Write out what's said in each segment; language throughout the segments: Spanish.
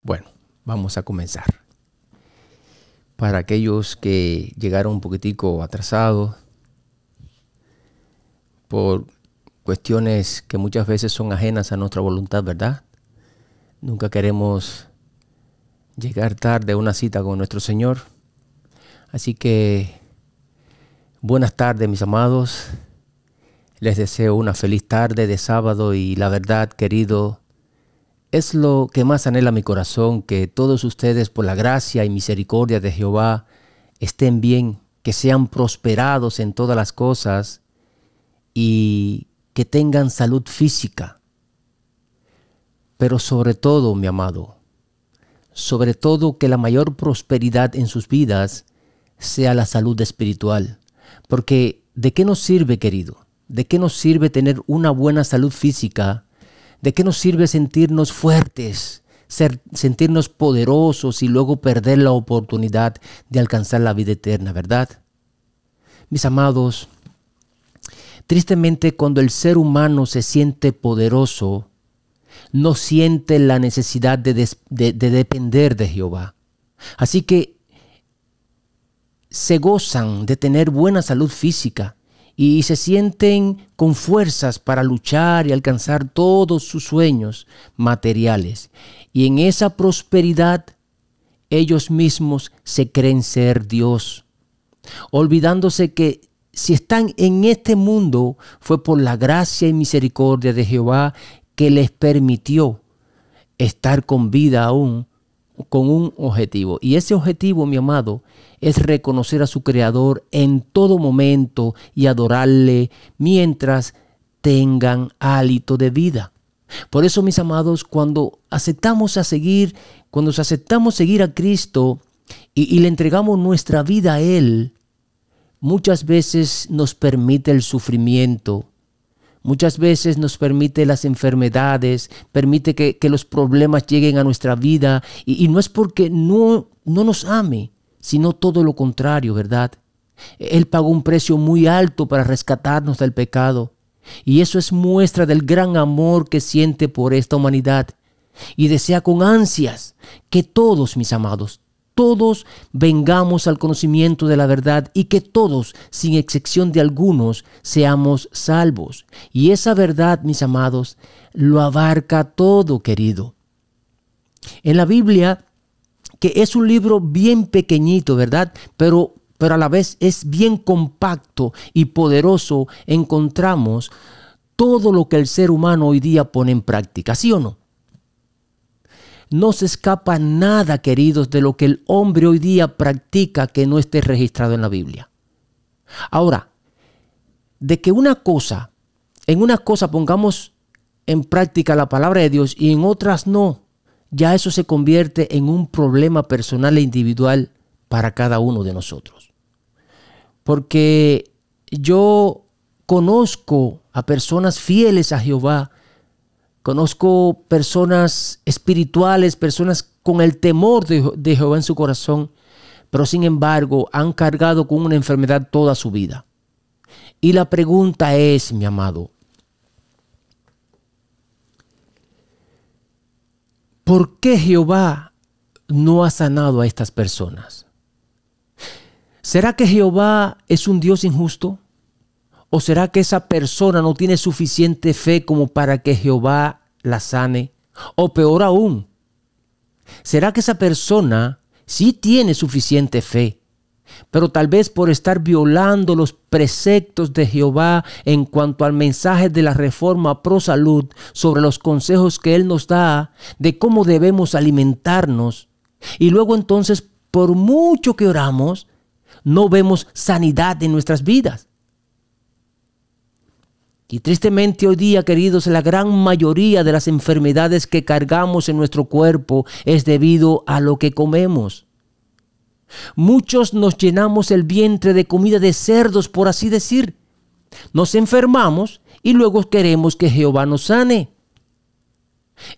Bueno, vamos a comenzar. Para aquellos que llegaron un poquitico atrasados por cuestiones que muchas veces son ajenas a nuestra voluntad, ¿verdad? Nunca queremos llegar tarde a una cita con nuestro Señor. Así que buenas tardes, mis amados. Les deseo una feliz tarde de sábado y la verdad, querido, es lo que más anhela mi corazón, que todos ustedes, por la gracia y misericordia de Jehová, estén bien, que sean prosperados en todas las cosas y que tengan salud física. Pero sobre todo, mi amado, sobre todo que la mayor prosperidad en sus vidas sea la salud espiritual. Porque ¿de qué nos sirve, querido? ¿De qué nos sirve tener una buena salud física? ¿De qué nos sirve sentirnos fuertes, sentirnos poderosos y luego perder la oportunidad de alcanzar la vida eterna, verdad? Mis amados, tristemente cuando el ser humano se siente poderoso, no siente la necesidad de depender de Jehová. Así que se gozan de tener buena salud física y se sienten con fuerzas para luchar y alcanzar todos sus sueños materiales. Y en esa prosperidad ellos mismos se creen ser Dios, olvidándose que si están en este mundo fue por la gracia y misericordia de Jehová que les permitió estar con vida aún, con un objetivo. Y ese objetivo, mi amado, es reconocer a su Creador en todo momento y adorarle mientras tengan hálito de vida. Por eso, mis amados, cuando aceptamos seguir a Cristo y le entregamos nuestra vida a Él, muchas veces nos permite el sufrimiento. Muchas veces nos permite las enfermedades, permite que los problemas lleguen a nuestra vida. Y no es porque no nos ame, sino todo lo contrario, ¿verdad? Él pagó un precio muy alto para rescatarnos del pecado. Y eso es muestra del gran amor que siente por esta humanidad. Y desea con ansias que todos, mis amados, todos vengamos al conocimiento de la verdad y que todos, sin excepción de algunos, seamos salvos. Y esa verdad, mis amados, lo abarca todo, querido. En la Biblia, que es un libro bien pequeñito, ¿verdad? Pero a la vez es bien compacto y poderoso, encontramos todo lo que el ser humano hoy día pone en práctica, ¿sí o no? No se escapa nada, queridos, de lo que el hombre hoy día practica que no esté registrado en la Biblia. Ahora, de que en una cosa pongamos en práctica la palabra de Dios y en otras no, ya eso se convierte en un problema personal e individual para cada uno de nosotros. Porque yo conozco a personas fieles a Jehová, conozco personas espirituales, personas con el temor de Jehová en su corazón, pero sin embargo han cargado con una enfermedad toda su vida. Y la pregunta es, mi amado, ¿por qué Jehová no ha sanado a estas personas? ¿Será que Jehová es un Dios injusto? ¿O será que esa persona no tiene suficiente fe como para que Jehová la sane? O peor aún, ¿será que esa persona sí tiene suficiente fe, pero tal vez por estar violando los preceptos de Jehová en cuanto al mensaje de la reforma pro salud, sobre los consejos que Él nos da de cómo debemos alimentarnos, y luego entonces, por mucho que oramos, no vemos sanidad en nuestras vidas? Y tristemente hoy día, queridos, la gran mayoría de las enfermedades que cargamos en nuestro cuerpo es debido a lo que comemos. Muchos nos llenamos el vientre de comida de cerdos, por así decir. Nos enfermamos y luego queremos que Jehová nos sane.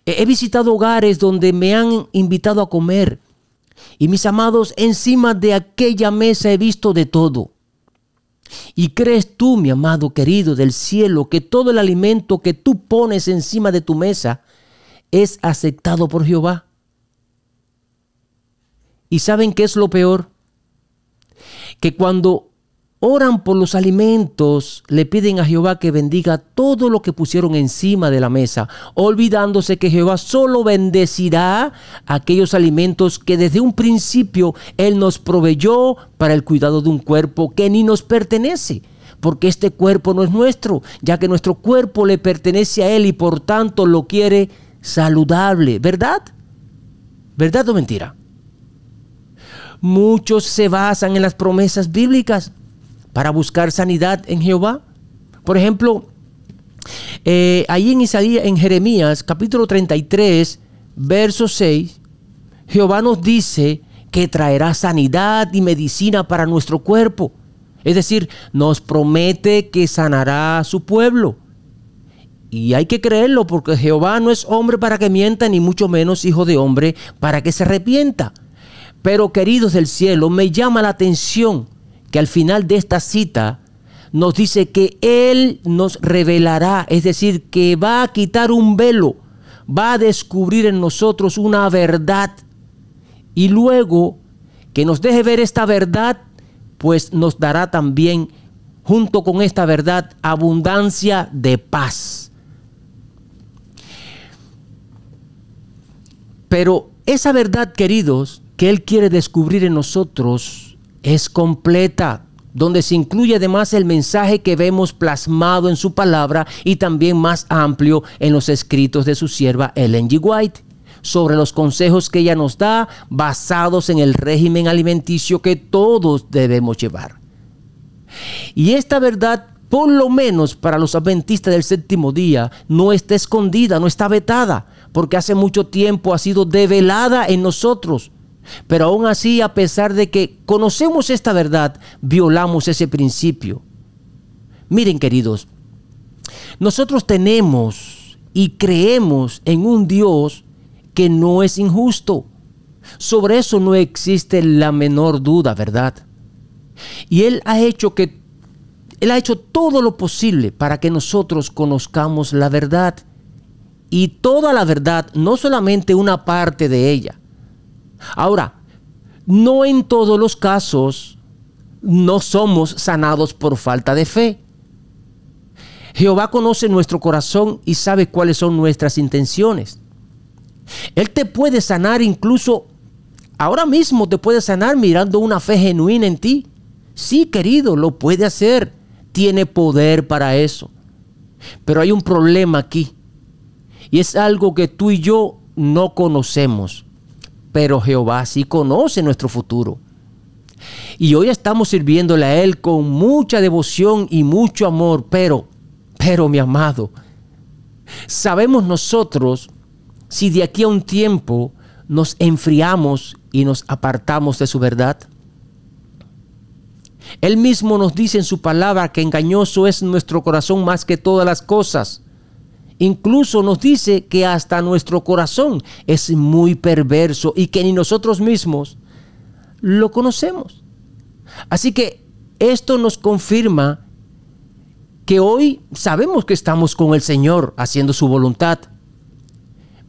He visitado hogares donde me han invitado a comer. Y mis amados, encima de aquella mesa he visto de todo. ¿Y crees tú, mi amado querido del cielo, que todo el alimento que tú pones encima de tu mesa es aceptado por Jehová? ¿Y saben qué es lo peor? Que cuando oran por los alimentos, le piden a Jehová que bendiga todo lo que pusieron encima de la mesa, olvidándose que Jehová solo bendecirá aquellos alimentos que desde un principio Él nos proveyó para el cuidado de un cuerpo que ni nos pertenece, porque este cuerpo no es nuestro, ya que nuestro cuerpo le pertenece a Él y por tanto lo quiere saludable, ¿verdad? ¿Verdad o mentira? Muchos se basan en las promesas bíblicas para buscar sanidad en Jehová. Por ejemplo, ahí en Isaías, en Jeremías, capítulo 33, verso 6, Jehová nos dice que traerá sanidad y medicina para nuestro cuerpo. Es decir, nos promete que sanará a su pueblo. Y hay que creerlo, porque Jehová no es hombre para que mienta, ni mucho menos hijo de hombre para que se arrepienta. Pero, queridos del cielo, me llama la atención que al final de esta cita nos dice que Él nos revelará, es decir, que va a quitar un velo, va a descubrir en nosotros una verdad y luego que nos deje ver esta verdad, pues nos dará también, junto con esta verdad, abundancia de paz. Pero esa verdad, queridos, que Él quiere descubrir en nosotros es completa, donde se incluye además el mensaje que vemos plasmado en su palabra y también más amplio en los escritos de su sierva Ellen G. White, sobre los consejos que ella nos da basados en el régimen alimenticio que todos debemos llevar. Y esta verdad, por lo menos para los adventistas del séptimo día, no está escondida, no está vetada, porque hace mucho tiempo ha sido develada en nosotros. Pero aún así, a pesar de que conocemos esta verdad, violamos ese principio. Miren, queridos, nosotros tenemos y creemos en un Dios que no es injusto. Sobre eso no existe la menor duda, ¿verdad? Y Él ha hecho todo lo posible para que nosotros conozcamos la verdad. Y toda la verdad, no solamente una parte de ella. Ahora, no en todos los casos no somos sanados por falta de fe. Jehová conoce nuestro corazón y sabe cuáles son nuestras intenciones. Él te puede sanar, incluso ahora mismo te puede sanar mirando una fe genuina en ti. Sí, querido, lo puede hacer. Tiene poder para eso. Pero hay un problema aquí. Y es algo que tú y yo no conocemos. Pero Jehová sí conoce nuestro futuro. Y hoy estamos sirviéndole a Él con mucha devoción y mucho amor. Pero, mi amado, ¿sabemos nosotros si de aquí a un tiempo nos enfriamos y nos apartamos de su verdad? Él mismo nos dice en su palabra que engañoso es nuestro corazón más que todas las cosas. Incluso nos dice que hasta nuestro corazón es muy perverso y que ni nosotros mismos lo conocemos. Así que esto nos confirma que hoy sabemos que estamos con el Señor haciendo su voluntad.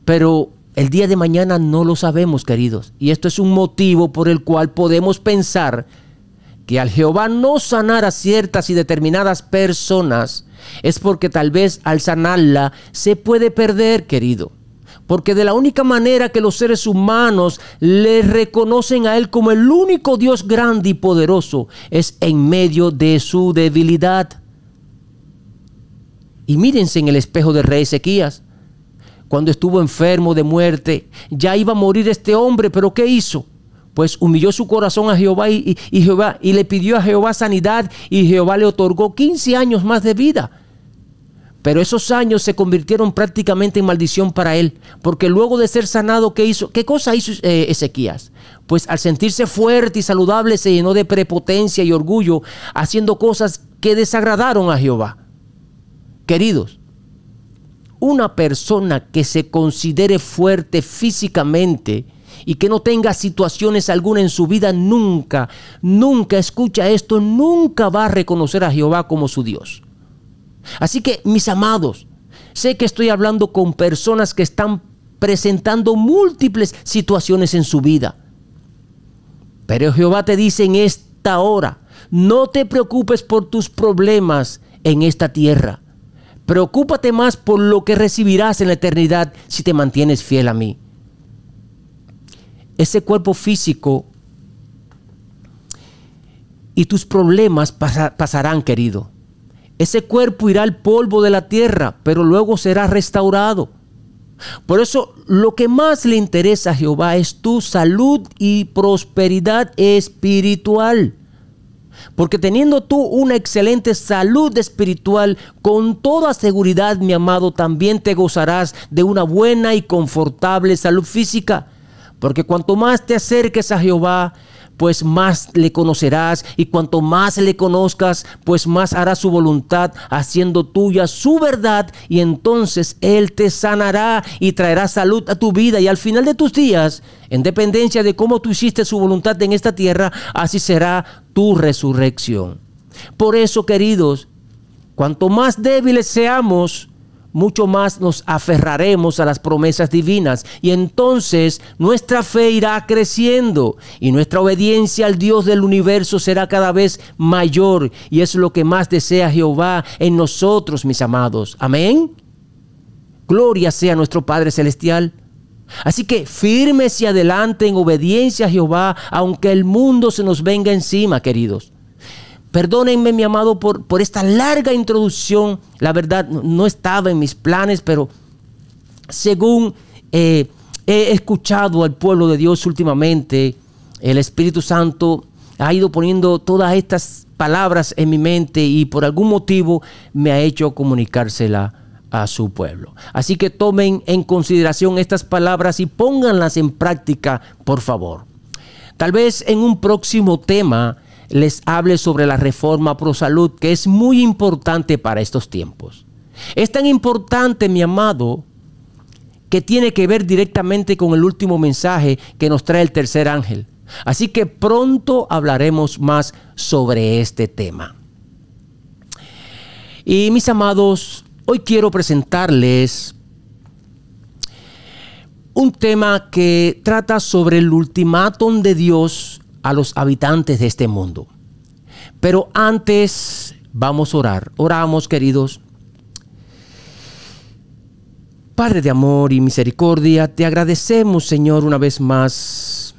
Pero el día de mañana no lo sabemos, queridos. Y esto es un motivo por el cual podemos pensar que al Jehová no sanar a ciertas y determinadas personas es porque tal vez al sanarla se puede perder, querido. Porque de la única manera que los seres humanos le reconocen a Él como el único Dios grande y poderoso es en medio de su debilidad. Y mírense en el espejo del rey Ezequías. Cuando estuvo enfermo de muerte, ya iba a morir este hombre, pero ¿qué hizo? Pues humilló su corazón a Jehová y le pidió a Jehová sanidad y Jehová le otorgó 15 años más de vida. Pero esos años se convirtieron prácticamente en maldición para él, porque luego de ser sanado, ¿qué hizo? ¿Qué cosa hizo Ezequías? Pues al sentirse fuerte y saludable se llenó de prepotencia y orgullo, haciendo cosas que desagradaron a Jehová. Queridos, una persona que se considere fuerte físicamente y que no tenga situaciones alguna en su vida, nunca, escucha esto, nunca va a reconocer a Jehová como su Dios. Así que, mis amados, sé que estoy hablando con personas que están presentando múltiples situaciones en su vida. Pero Jehová te dice en esta hora, no te preocupes por tus problemas en esta tierra. Preocúpate más por lo que recibirás en la eternidad si te mantienes fiel a mí. Ese cuerpo físico y tus problemas pasarán, querido. Ese cuerpo irá al polvo de la tierra, pero luego será restaurado. Por eso, lo que más le interesa a Jehová es tu salud y prosperidad espiritual. Porque teniendo tú una excelente salud espiritual, con toda seguridad, mi amado, también te gozarás de una buena y confortable salud física. Porque cuanto más te acerques a Jehová, pues más le conocerás, y cuanto más le conozcas, pues más harás su voluntad, haciendo tuya su verdad, y entonces Él te sanará y traerá salud a tu vida, y al final de tus días, en dependencia de cómo tú hiciste su voluntad en esta tierra, así será tu resurrección. Por eso, queridos, cuanto más débiles seamos, mucho más nos aferraremos a las promesas divinas, y entonces nuestra fe irá creciendo y nuestra obediencia al Dios del universo será cada vez mayor, y es lo que más desea Jehová en nosotros, mis amados. Amén. Gloria sea nuestro Padre Celestial. Así que firmes y adelante en obediencia a Jehová, aunque el mundo se nos venga encima, queridos. Perdónenme, mi amado, por esta larga introducción. La verdad, no estaba en mis planes, pero según he escuchado al pueblo de Dios últimamente, el Espíritu Santo ha ido poniendo todas estas palabras en mi mente y por algún motivo me ha hecho comunicársela a su pueblo. Así que tomen en consideración estas palabras y pónganlas en práctica, por favor. Tal vez en un próximo tema les hable sobre la reforma pro salud, que es muy importante para estos tiempos. Es tan importante, mi amado, que tiene que ver directamente con el último mensaje que nos trae el tercer ángel. Así que pronto hablaremos más sobre este tema. Y mis amados, hoy quiero presentarles un tema que trata sobre el ultimátum de Dios a los habitantes de este mundo. Pero antes vamos a orar. Oramos, queridos. Padre de amor y misericordia, te agradecemos, Señor, una vez más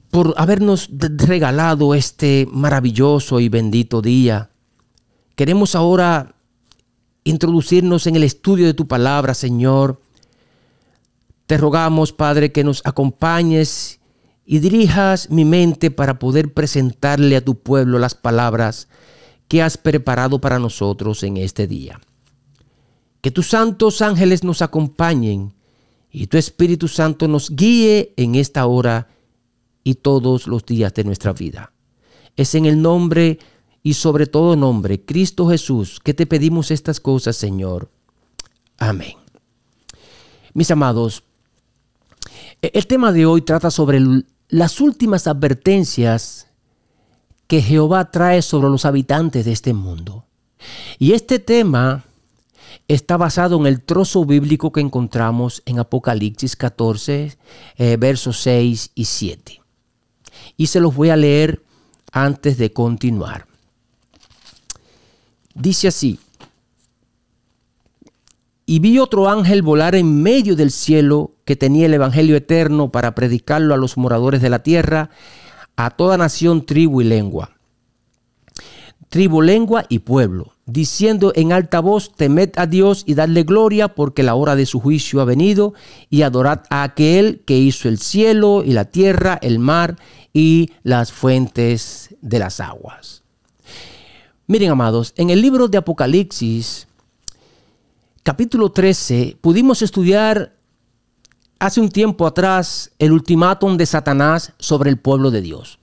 por habernos regalado este maravilloso y bendito día. Queremos ahora introducirnos en el estudio de tu palabra, Señor. Te rogamos, Padre, que nos acompañes y dirijas mi mente para poder presentarle a tu pueblo las palabras que has preparado para nosotros en este día. Que tus santos ángeles nos acompañen y tu Espíritu Santo nos guíe en esta hora y todos los días de nuestra vida. Es en el nombre y sobre todo nombre, Cristo Jesús, que te pedimos estas cosas, Señor. Amén. Mis amados, el tema de hoy trata sobre las últimas advertencias que Jehová trae sobre los habitantes de este mundo. Y este tema está basado en el trozo bíblico que encontramos en Apocalipsis 14, versos 6 y 7. Y se los voy a leer antes de continuar. Dice así: y vi otro ángel volar en medio del cielo, que tenía el evangelio eterno para predicarlo a los moradores de la tierra, a toda nación, tribu y lengua. Tribu, lengua y pueblo, diciendo en alta voz: temed a Dios y dadle gloria, porque la hora de su juicio ha venido, y adorad a aquel que hizo el cielo y la tierra, el mar y las fuentes de las aguas. Miren, amados, en el libro de Apocalipsis, capítulo 13, pudimos estudiar hace un tiempo atrás el ultimátum de Satanás sobre el pueblo de Dios.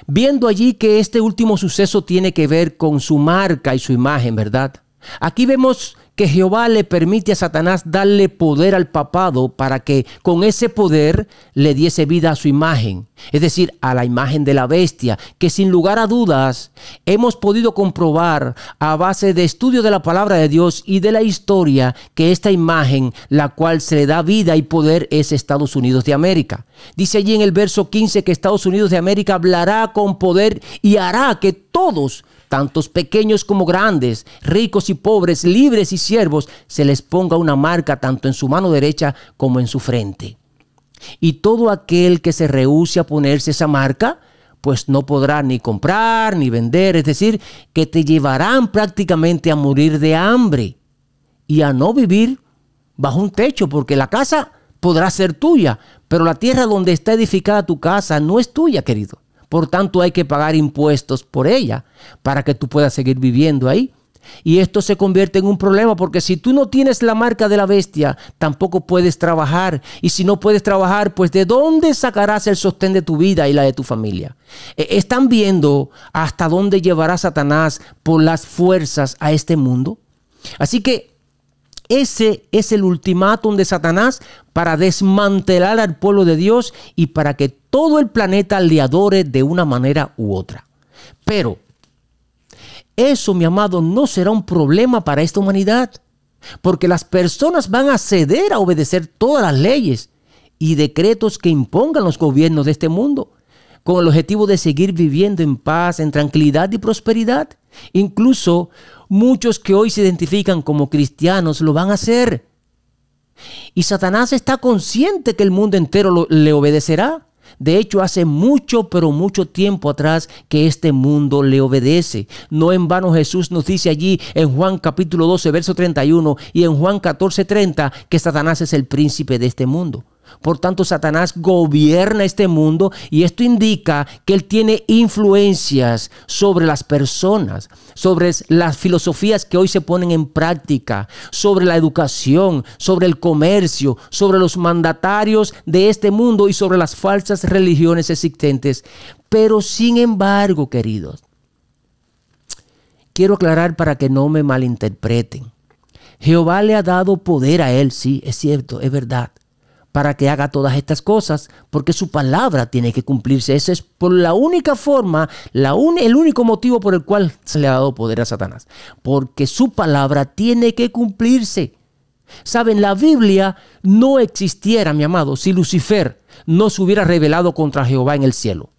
viendo allí que este último suceso tiene que ver con su marca y su imagen, ¿verdad? Aquí vemos que Jehová le permite a Satanás darle poder al papado para que con ese poder le diese vida a su imagen, es decir, a la imagen de la bestia, que sin lugar a dudas hemos podido comprobar a base de estudio de la palabra de Dios y de la historia que esta imagen, la cual se le da vida y poder, es Estados Unidos de América. Dice allí en el verso 15 que Estados Unidos de América hablará con poder y hará que todos, tantos pequeños como grandes, ricos y pobres, libres y siervos, se les ponga una marca tanto en su mano derecha como en su frente. Y todo aquel que se rehúse a ponerse esa marca, pues no podrá ni comprar ni vender, es decir, que te llevarán prácticamente a morir de hambre y a no vivir bajo un techo, porque la casa podrá ser tuya, pero la tierra donde está edificada tu casa no es tuya, querido. Por tanto, hay que pagar impuestos por ella para que tú puedas seguir viviendo ahí. Y esto se convierte en un problema porque si tú no tienes la marca de la bestia, tampoco puedes trabajar. Y si no puedes trabajar, pues ¿de dónde sacarás el sostén de tu vida y la de tu familia? ¿Están viendo hasta dónde llevará Satanás por las fuerzas a este mundo? Así que ese es el ultimátum de Satanás para desmantelar al pueblo de Dios y para que todo el planeta le adore de una manera u otra. Pero eso, mi amado, no será un problema para esta humanidad, porque las personas van a ceder a obedecer todas las leyes y decretos que impongan los gobiernos de este mundo, con el objetivo de seguir viviendo en paz, en tranquilidad y prosperidad. Incluso muchos que hoy se identifican como cristianos lo van a hacer. Y Satanás está consciente que el mundo entero le obedecerá. De hecho, hace mucho, pero mucho tiempo atrás que este mundo le obedece. No en vano Jesús nos dice allí en Juan capítulo 12, verso 31 y en Juan 14, 30 que Satanás es el príncipe de este mundo. Por tanto, Satanás gobierna este mundo y esto indica que él tiene influencias sobre las personas, sobre las filosofías que hoy se ponen en práctica, sobre la educación, sobre el comercio, sobre los mandatarios de este mundo y sobre las falsas religiones existentes. Pero sin embargo, queridos, quiero aclarar para que no me malinterpreten. Jehová le ha dado poder a él, sí, es cierto, es verdad, para que haga todas estas cosas, porque su palabra tiene que cumplirse. Ese es por la única forma, el único motivo por el cual se le ha dado poder a Satanás, porque su palabra tiene que cumplirse. Saben, la Biblia no existiera, mi amado, si Lucifer no se hubiera rebelado contra Jehová en el cielo.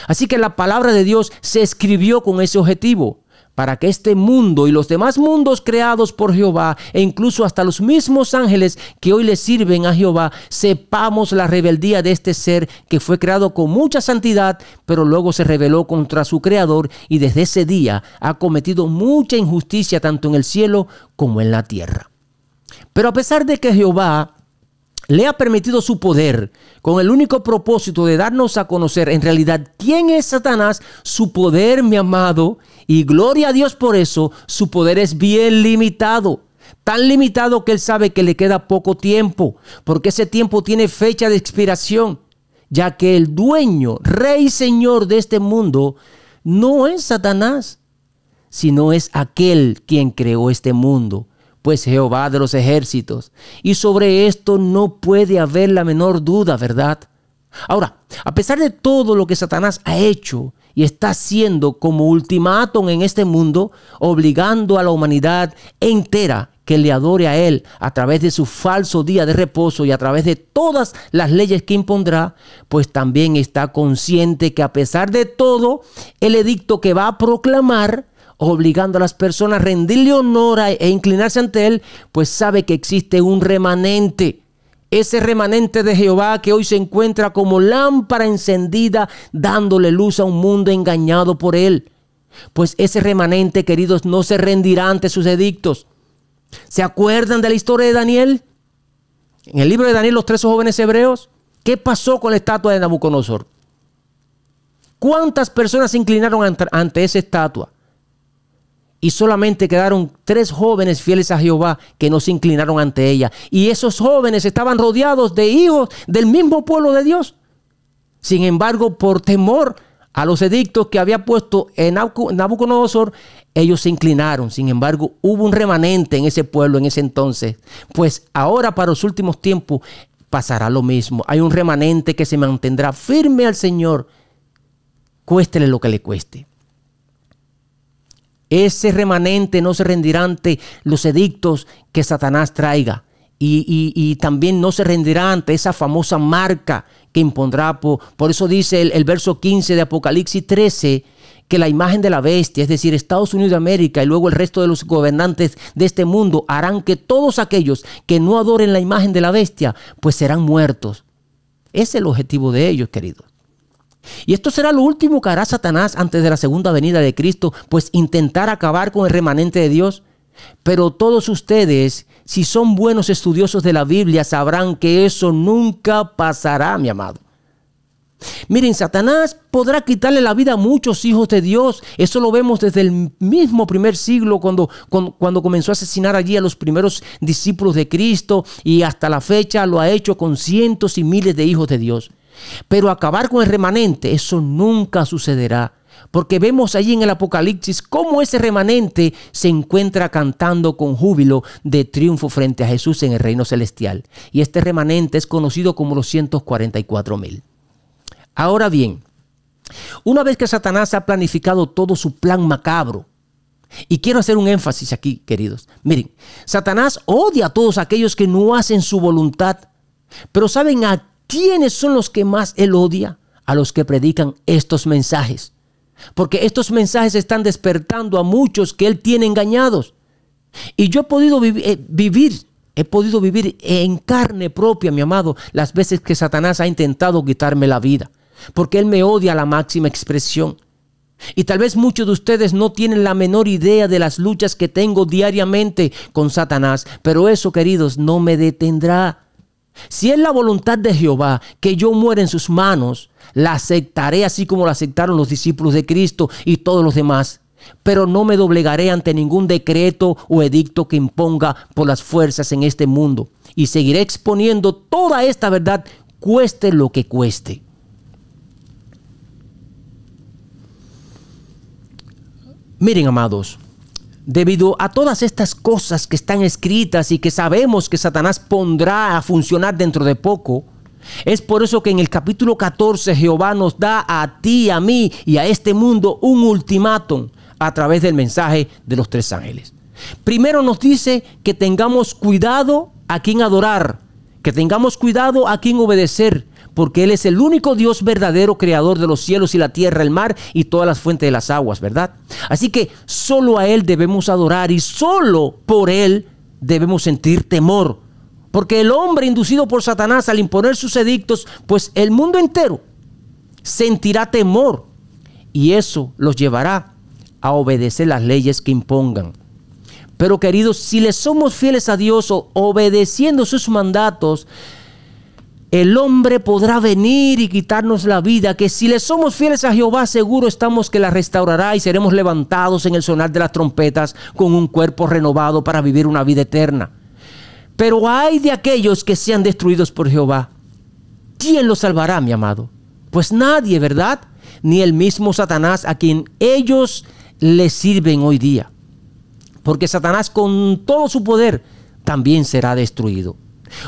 Así que la palabra de Dios se escribió con ese objetivo, para que este mundo y los demás mundos creados por Jehová, e incluso hasta los mismos ángeles que hoy le sirven a Jehová, sepamos la rebeldía de este ser que fue creado con mucha santidad, pero luego se rebeló contra su creador y desde ese día ha cometido mucha injusticia tanto en el cielo como en la tierra. Pero a pesar de que Jehová le ha permitido su poder con el único propósito de darnos a conocer en realidad quién es Satanás, su poder, mi amado, y gloria a Dios por eso, su poder es bien limitado. Tan limitado que él sabe que le queda poco tiempo, porque ese tiempo tiene fecha de expiración, ya que el dueño, rey y señor de este mundo no es Satanás, sino es aquel quien creó este mundo, pues Jehová de los ejércitos. Y sobre esto no puede haber la menor duda, ¿verdad? Ahora, a pesar de todo lo que Satanás ha hecho y está haciendo como ultimátum en este mundo, obligando a la humanidad entera que le adore a él a través de su falso día de reposo y a través de todas las leyes que impondrá, pues también está consciente que a pesar de todo, el edicto que va a proclamar, obligando a las personas a rendirle honor e inclinarse ante él, pues sabe que existe un remanente. Ese remanente de Jehová que hoy se encuentra como lámpara encendida, dándole luz a un mundo engañado por él. Pues ese remanente, queridos, no se rendirá ante sus edictos. ¿Se acuerdan de la historia de Daniel? En el libro de Daniel, los 3 jóvenes hebreos. ¿Qué pasó con la estatua de Nabucodonosor? ¿Cuántas personas se inclinaron ante esa estatua? Y solamente quedaron 3 jóvenes fieles a Jehová que no se inclinaron ante ella. Y esos jóvenes estaban rodeados de hijos del mismo pueblo de Dios. Sin embargo, por temor A los edictos que había puesto en Nabucodonosor, ellos se inclinaron. Sin embargo, hubo un remanente en ese pueblo en ese entonces. Pues ahora, para los últimos tiempos, pasará lo mismo. Hay un remanente que se mantendrá firme al Señor, cuéstele lo que le cueste. Ese remanente no se rendirá ante los edictos que Satanás traiga. Y también no se rendirá ante esa famosa marca que impondrá. Por eso dice el verso 15 de Apocalipsis 13, que la imagen de la bestia, es decir, Estados Unidos de América y luego el resto de los gobernantes de este mundo, harán que todos aquellos que no adoren la imagen de la bestia, pues serán muertos. Ese es el objetivo de ellos, queridos. Y esto será lo último que hará Satanás antes de la segunda venida de Cristo, pues intentar acabar con el remanente de Dios. Pero todos ustedes, si son buenos estudiosos de la Biblia, sabrán que eso nunca pasará, mi amado. Miren, Satanás podrá quitarle la vida a muchos hijos de Dios. Eso lo vemos desde el mismo primer siglo, cuando comenzó a asesinar allí a los primeros discípulos de Cristo, y hasta la fecha lo ha hecho con cientos y miles de hijos de Dios. Pero acabar con el remanente, eso nunca sucederá. Porque vemos allí en el Apocalipsis cómo ese remanente se encuentra cantando con júbilo de triunfo frente a Jesús en el reino celestial. Y este remanente es conocido como los 144,000. Ahora bien, una vez que Satanás ha planificado todo su plan macabro, y quiero hacer un énfasis aquí, queridos. Miren, Satanás odia a todos aquellos que no hacen su voluntad. Pero ¿saben a quiénes son los que más él odia? A los que predican estos mensajes. Porque estos mensajes están despertando a muchos que él tiene engañados. Y yo he podido vivir en carne propia, mi amado, las veces que Satanás ha intentado quitarme la vida. Porque él me odia a la máxima expresión. Y tal vez muchos de ustedes no tienen la menor idea de las luchas que tengo diariamente con Satanás. Pero eso, queridos, no me detendrá. Si es la voluntad de Jehová que yo muera en sus manos, la aceptaré así como la aceptaron los discípulos de Cristo y todos los demás. Pero no me doblegaré ante ningún decreto o edicto que imponga por las fuerzas en este mundo. Y seguiré exponiendo toda esta verdad, cueste lo que cueste. Miren, amados, debido a todas estas cosas que están escritas y que sabemos que Satanás pondrá a funcionar dentro de poco, es por eso que en el capítulo 14 Jehová nos da a ti, a mí y a este mundo un ultimátum a través del mensaje de los 3 ángeles. Primero nos dice que tengamos cuidado a quién adorar, que tengamos cuidado a quién obedecer, porque Él es el único Dios verdadero, creador de los cielos y la tierra, el mar y todas las fuentes de las aguas, ¿verdad? Así que solo a Él debemos adorar y solo por Él debemos sentir temor. Porque el hombre inducido por Satanás al imponer sus edictos, pues el mundo entero sentirá temor. Y eso los llevará a obedecer las leyes que impongan. Pero queridos, si le somos fieles a Dios obedeciendo sus mandatos, el hombre podrá venir y quitarnos la vida, que si le somos fieles a Jehová, seguro estamos que la restaurará y seremos levantados en el sonar de las trompetas con un cuerpo renovado para vivir una vida eterna. Pero ay de aquellos que sean destruidos por Jehová. ¿Quién los salvará, mi amado? Pues nadie, ¿verdad? Ni el mismo Satanás, a quien ellos le sirven hoy día. Porque Satanás con todo su poder también será destruido.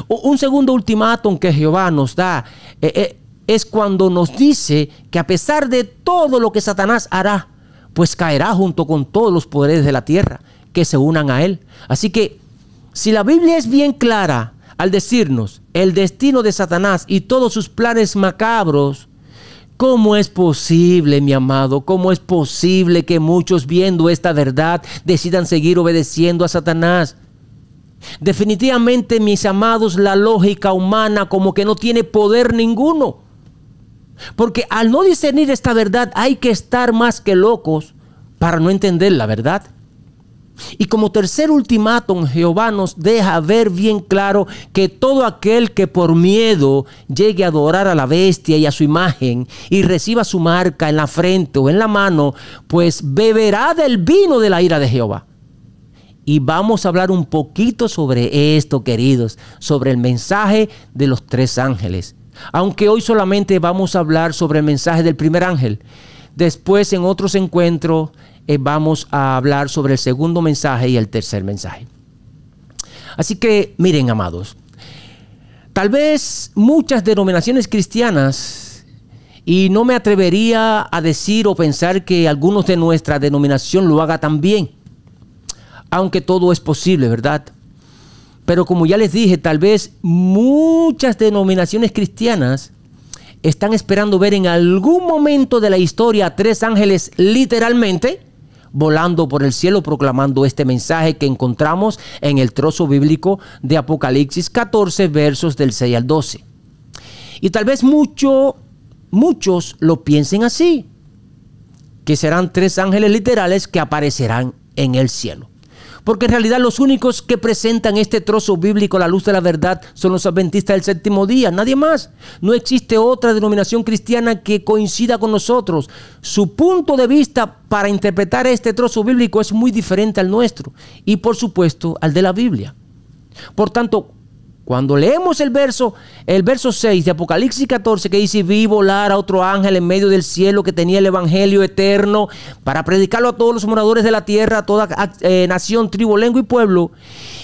Un segundo ultimátum que Jehová nos da es cuando nos dice que a pesar de todo lo que Satanás hará, pues caerá junto con todos los poderes de la tierra que se unan a él. Así que si la Biblia es bien clara al decirnos el destino de Satanás y todos sus planes macabros, ¿cómo es posible, mi amado? ¿Cómo es posible que muchos viendo esta verdad decidan seguir obedeciendo a Satanás? Definitivamente, mis amados, la lógica humana como que no tiene poder ninguno. Porque al no discernir esta verdad hay que estar más que locos para no entender la verdad. Y como tercer ultimátum, Jehová nos deja ver bien claro que todo aquel que por miedo llegue a adorar a la bestia y a su imagen y reciba su marca en la frente o en la mano, pues beberá del vino de la ira de Jehová. Y vamos a hablar un poquito sobre esto, queridos, sobre el mensaje de los 3 ángeles. Aunque hoy solamente vamos a hablar sobre el mensaje del primer ángel. Después, en otros encuentros, vamos a hablar sobre el segundo mensaje y el tercer mensaje. Así que, miren, amados, tal vez muchas denominaciones cristianas, y no me atrevería a decir o pensar que algunos de nuestra denominación lo haga también, aunque todo es posible, ¿verdad? Pero como ya les dije, tal vez muchas denominaciones cristianas están esperando ver en algún momento de la historia a 3 ángeles literalmente volando por el cielo proclamando este mensaje que encontramos en el trozo bíblico de Apocalipsis 14, versos del 6 al 12. Y tal vez muchos lo piensen así, que serán 3 ángeles literales que aparecerán en el cielo. Porque en realidad los únicos que presentan este trozo bíblico a la luz de la verdad son los adventistas del séptimo día, nadie más. No existe otra denominación cristiana que coincida con nosotros. Su punto de vista para interpretar este trozo bíblico es muy diferente al nuestro y por supuesto al de la Biblia. Por tanto, cuando leemos el verso 6 de Apocalipsis 14 que dice: vi volar a otro ángel en medio del cielo que tenía el evangelio eterno para predicarlo a todos los moradores de la tierra, a toda nación, tribu, lengua y pueblo.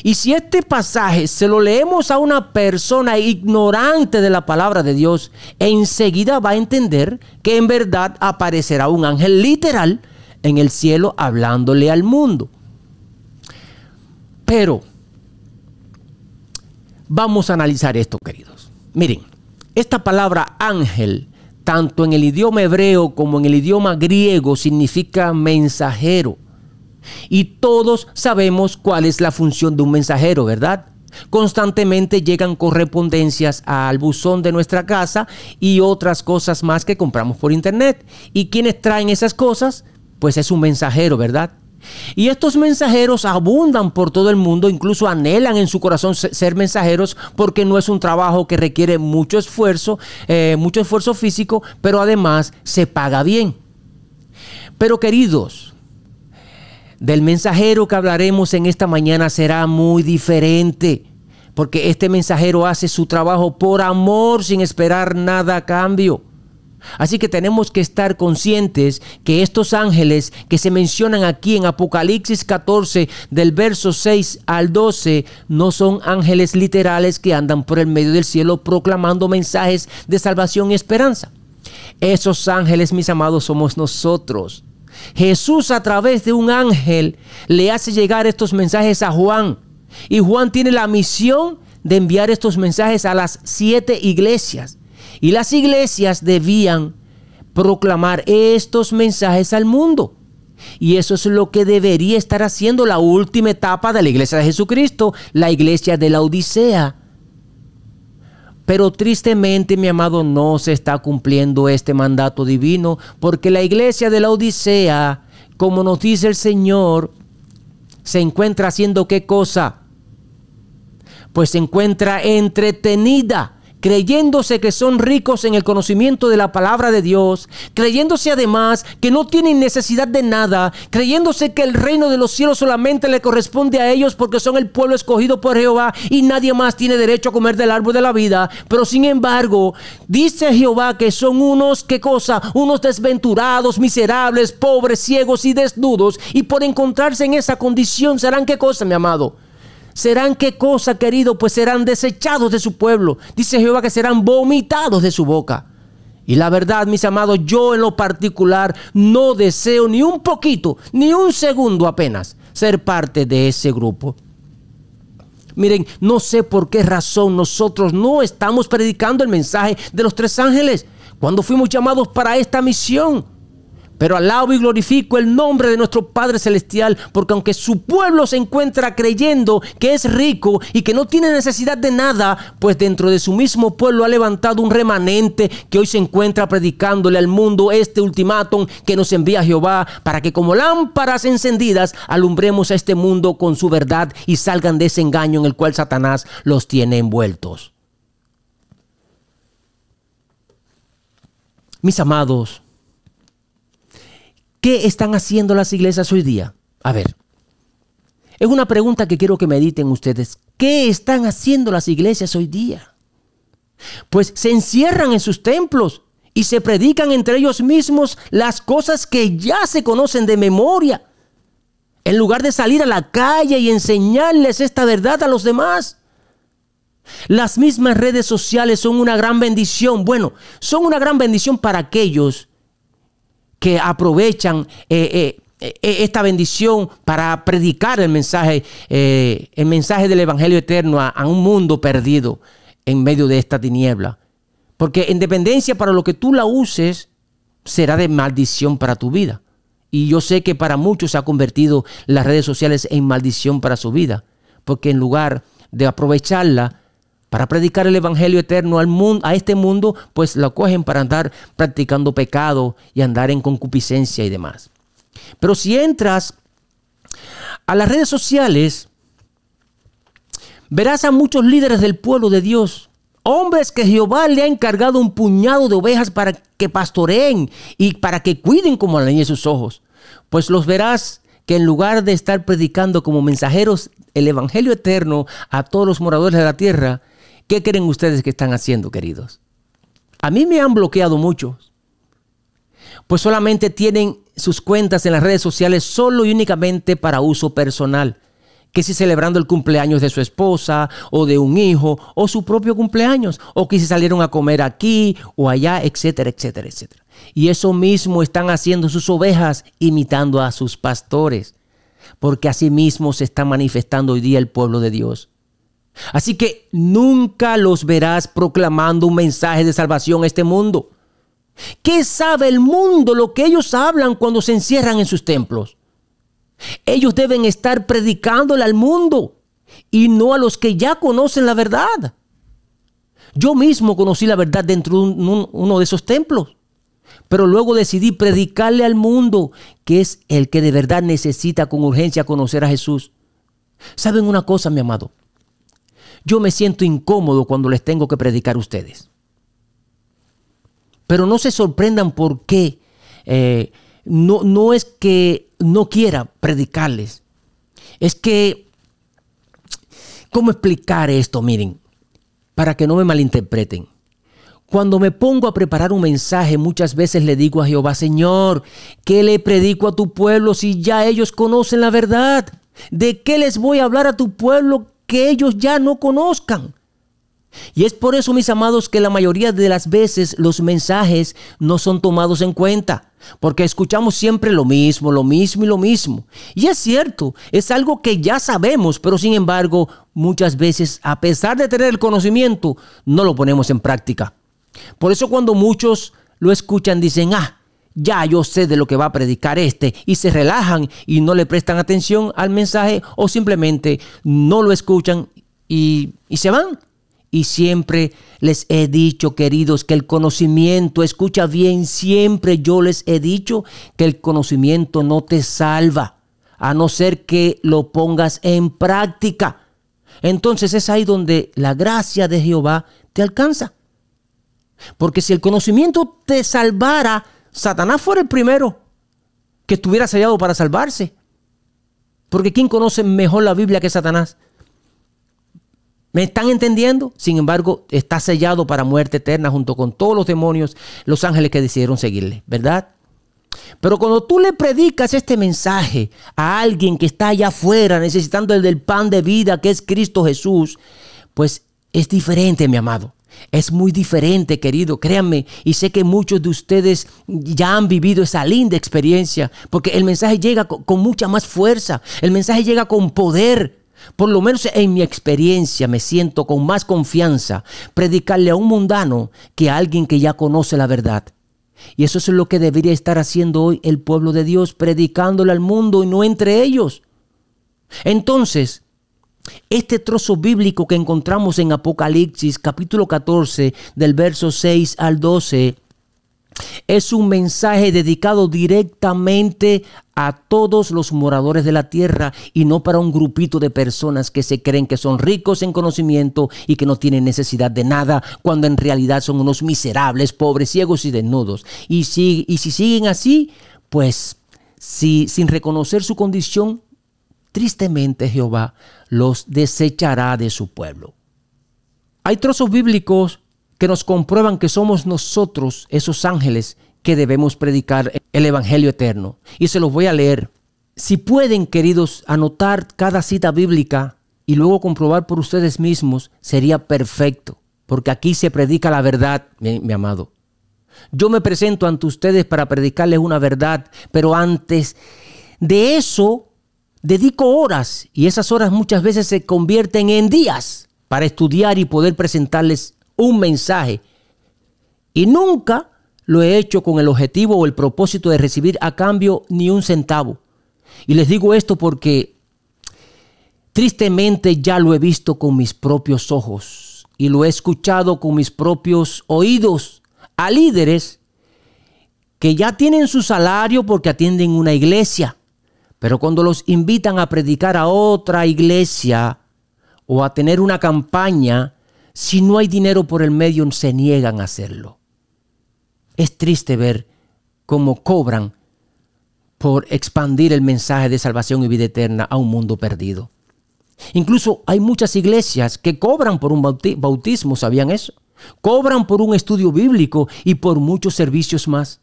Y si este pasaje se lo leemos a una persona ignorante de la palabra de Dios, enseguida va a entender que en verdad aparecerá un ángel literal en el cielo hablándole al mundo. Pero vamos a analizar esto, queridos. Miren, esta palabra ángel, tanto en el idioma hebreo como en el idioma griego, significa mensajero. Y todos sabemos cuál es la función de un mensajero, ¿verdad? Constantemente llegan correspondencias al buzón de nuestra casa y otras cosas más que compramos por internet. ¿Y quiénes traen esas cosas? Pues es un mensajero, ¿verdad? Y estos mensajeros abundan por todo el mundo, incluso anhelan en su corazón ser mensajeros porque no es un trabajo que requiere mucho esfuerzo físico, pero además se paga bien. Pero queridos, del mensajero que hablaremos en esta mañana será muy diferente, porque este mensajero hace su trabajo por amor sin esperar nada a cambio. Así que tenemos que estar conscientes que estos ángeles que se mencionan aquí en Apocalipsis 14 del verso 6 al 12 no son ángeles literales que andan por el medio del cielo proclamando mensajes de salvación y esperanza. Esos ángeles, mis amados, somos nosotros. Jesús a través de un ángel le hace llegar estos mensajes a Juan, y Juan tiene la misión de enviar estos mensajes a las 7 iglesias. Y las iglesias debían proclamar estos mensajes al mundo. Y eso es lo que debería estar haciendo la última etapa de la iglesia de Jesucristo, la iglesia de la Odisea. Pero tristemente, mi amado, no se está cumpliendo este mandato divino, porque la iglesia de la Odisea, como nos dice el Señor, se encuentra haciendo ¿qué cosa? Pues se encuentra entretenida, creyéndose que son ricos en el conocimiento de la palabra de Dios, creyéndose además que no tienen necesidad de nada, creyéndose que el reino de los cielos solamente le corresponde a ellos porque son el pueblo escogido por Jehová y nadie más tiene derecho a comer del árbol de la vida. Pero sin embargo, dice Jehová que son unos, ¿qué cosa? Unos desventurados, miserables, pobres, ciegos y desnudos, y por encontrarse en esa condición serán ¿qué cosa, mi amado? ¿Serán qué cosa, querido? Pues serán desechados de su pueblo. Dice Jehová que serán vomitados de su boca. Y la verdad, mis amados, yo en lo particular no deseo ni un poquito, ni un segundo apenas, ser parte de ese grupo. Miren, no sé por qué razón nosotros no estamos predicando el mensaje de los 3 ángeles cuando fuimos llamados para esta misión. Pero alabo y glorifico el nombre de nuestro Padre Celestial, porque aunque su pueblo se encuentra creyendo que es rico y que no tiene necesidad de nada, pues dentro de su mismo pueblo ha levantado un remanente que hoy se encuentra predicándole al mundo este ultimátum que nos envía Jehová, para que como lámparas encendidas alumbremos a este mundo con su verdad y salgan de ese engaño en el cual Satanás los tiene envueltos. Mis amados, ¿qué están haciendo las iglesias hoy día? A ver, es una pregunta que quiero que mediten ustedes. ¿Qué están haciendo las iglesias hoy día? Pues se encierran en sus templos y se predican entre ellos mismos las cosas que ya se conocen de memoria, en lugar de salir a la calle y enseñarles esta verdad a los demás. Las mismas redes sociales son una gran bendición. Bueno, son una gran bendición para aquellos que aprovechan esta bendición para predicar el mensaje del Evangelio eterno a un mundo perdido en medio de esta tiniebla. Porque en dependencia para lo que tú la uses, será de maldición para tu vida. Y yo sé que para muchos se ha convertido las redes sociales en maldición para su vida. Porque en lugar de aprovecharla para predicar el Evangelio eterno al mundo, a este mundo, pues lo cogen para andar practicando pecado y andar en concupiscencia y demás. Pero si entras a las redes sociales, verás a muchos líderes del pueblo de Dios, hombres que Jehová le ha encargado un puñado de ovejas para que pastoreen y para que cuiden como la niña de sus ojos. Pues los verás que en lugar de estar predicando como mensajeros el Evangelio eterno a todos los moradores de la tierra, ¿qué creen ustedes que están haciendo, queridos? A mí me han bloqueado muchos, pues solamente tienen sus cuentas en las redes sociales solo y únicamente para uso personal. Que si celebrando el cumpleaños de su esposa o de un hijo o su propio cumpleaños, o que si salieron a comer aquí o allá, etcétera, etcétera, etcétera. Y eso mismo están haciendo sus ovejas, imitando a sus pastores, porque así mismo se está manifestando hoy día el pueblo de Dios. Así que nunca los verás proclamando un mensaje de salvación a este mundo. ¿Qué sabe el mundo lo que ellos hablan cuando se encierran en sus templos? Ellos deben estar predicándole al mundo y no a los que ya conocen la verdad. Yo mismo conocí la verdad dentro de uno de esos templos, pero luego decidí predicarle al mundo, que es el que de verdad necesita con urgencia conocer a Jesús. ¿Saben una cosa, mi amado? Yo me siento incómodo cuando les tengo que predicar a ustedes. Pero no se sorprendan por qué. No es que no quiera predicarles. Es que, ¿cómo explicar esto? Miren, para que no me malinterpreten. Cuando me pongo a preparar un mensaje, muchas veces le digo a Jehová: Señor, ¿qué le predico a tu pueblo si ya ellos conocen la verdad? ¿De qué les voy a hablar a tu pueblo que ellos ya no conozcan? Y es por eso, mis amados, que la mayoría de las veces los mensajes no son tomados en cuenta, porque escuchamos siempre lo mismo y lo mismo. Y es cierto, es algo que ya sabemos, pero sin embargo, muchas veces, a pesar de tener el conocimiento, no lo ponemos en práctica. Por eso cuando muchos lo escuchan, dicen: ya yo sé de lo que va a predicar y se relajan y no le prestan atención al mensaje, o simplemente no lo escuchan y se van. Y siempre les he dicho, queridos, que el conocimiento, escucha bien, siempre yo les he dicho que el conocimiento no te salva, a no ser que lo pongas en práctica. Entonces es ahí donde la gracia de Jehová te alcanza. Porque si el conocimiento te salvara, Satanás fuera el primero que estuviera sellado para salvarse. Porque ¿quién conoce mejor la Biblia que Satanás? ¿Me están entendiendo? Sin embargo, está sellado para muerte eterna junto con todos los demonios, los ángeles que decidieron seguirle, ¿verdad? Pero cuando tú le predicas este mensaje a alguien que está allá afuera necesitando el del pan de vida, que es Cristo Jesús, pues es diferente, mi amado. Es muy diferente, querido, créanme. Y sé que muchos de ustedes ya han vivido esa linda experiencia, porque el mensaje llega con mucha más fuerza. El mensaje llega con poder. Por lo menos en mi experiencia me siento con más confianza predicarle a un mundano que a alguien que ya conoce la verdad. Y eso es lo que debería estar haciendo hoy el pueblo de Dios, predicándole al mundo y no entre ellos. Entonces, este trozo bíblico que encontramos en Apocalipsis capítulo 14 del verso 6 al 12 es un mensaje dedicado directamente a todos los moradores de la tierra y no para un grupito de personas que se creen que son ricos en conocimiento y que no tienen necesidad de nada, cuando en realidad son unos miserables, pobres, ciegos y desnudos. Y si siguen así, pues sin reconocer su condición, tristemente Jehová los desechará de su pueblo. Hay trozos bíblicos que nos comprueban que somos nosotros, esos ángeles, que debemos predicar el Evangelio eterno. Y se los voy a leer. Si pueden, queridos, anotar cada cita bíblica y luego comprobar por ustedes mismos, sería perfecto, porque aquí se predica la verdad, mi amado. Yo me presento ante ustedes para predicarles una verdad, pero antes de eso dedico horas, y esas horas muchas veces se convierten en días para estudiar y poder presentarles un mensaje. Y nunca lo he hecho con el objetivo o el propósito de recibir a cambio ni un centavo. Y les digo esto porque tristemente ya lo he visto con mis propios ojos y lo he escuchado con mis propios oídos a líderes que ya tienen su salario porque atienden una iglesia, pero cuando los invitan a predicar a otra iglesia o a tener una campaña, si no hay dinero por el medio, se niegan a hacerlo. Es triste ver cómo cobran por expandir el mensaje de salvación y vida eterna a un mundo perdido. Incluso hay muchas iglesias que cobran por un bautismo, ¿sabían eso? Cobran por un estudio bíblico y por muchos servicios más.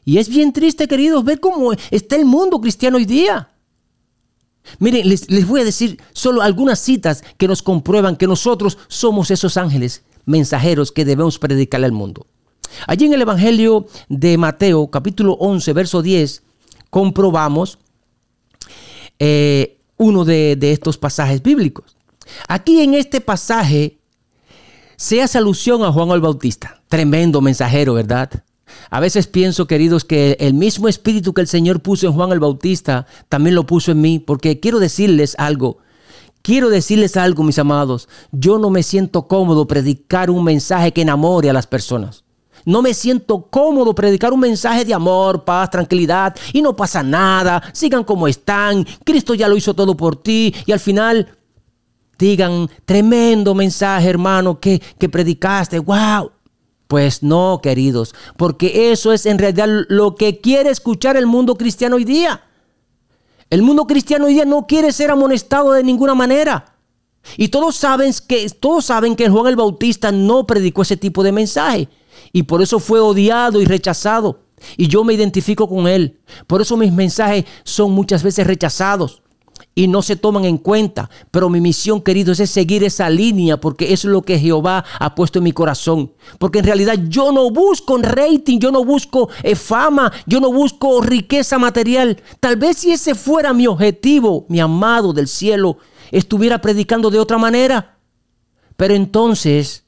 Y es bien triste, queridos, ver cómo está el mundo cristiano hoy día. Miren, les voy a decir solo algunas citas que nos comprueban que nosotros somos esos ángeles mensajeros que debemos predicarle al mundo. Allí en el Evangelio de Mateo, capítulo 11, verso 10, comprobamos uno de estos pasajes bíblicos. Aquí en este pasaje se hace alusión a Juan el Bautista. Tremendo mensajero, ¿verdad? A veces pienso, queridos, que el mismo espíritu que el Señor puso en Juan el Bautista también lo puso en mí, porque quiero decirles algo, mis amados. Yo no me siento cómodo predicar un mensaje que enamore a las personas. No me siento cómodo predicar un mensaje de amor, paz, tranquilidad y no pasa nada, sigan como están, Cristo ya lo hizo todo por ti y al final digan, tremendo mensaje, hermano, que predicaste, wow. Pues no, queridos, porque eso es en realidad lo que quiere escuchar el mundo cristiano hoy día. El mundo cristiano hoy día no quiere ser amonestado de ninguna manera. Y todos saben que Juan el Bautista no predicó ese tipo de mensaje. Y por eso fue odiado y rechazado. Y yo me identifico con él. Por eso mis mensajes son muchas veces rechazados y no se toman en cuenta. Pero mi misión, queridos, es seguir esa línea, porque eso es lo que Jehová ha puesto en mi corazón. Porque en realidad yo no busco rating, yo no busco fama, yo no busco riqueza material. Tal vez si ese fuera mi objetivo, mi amado del cielo, estuviera predicando de otra manera. Pero entonces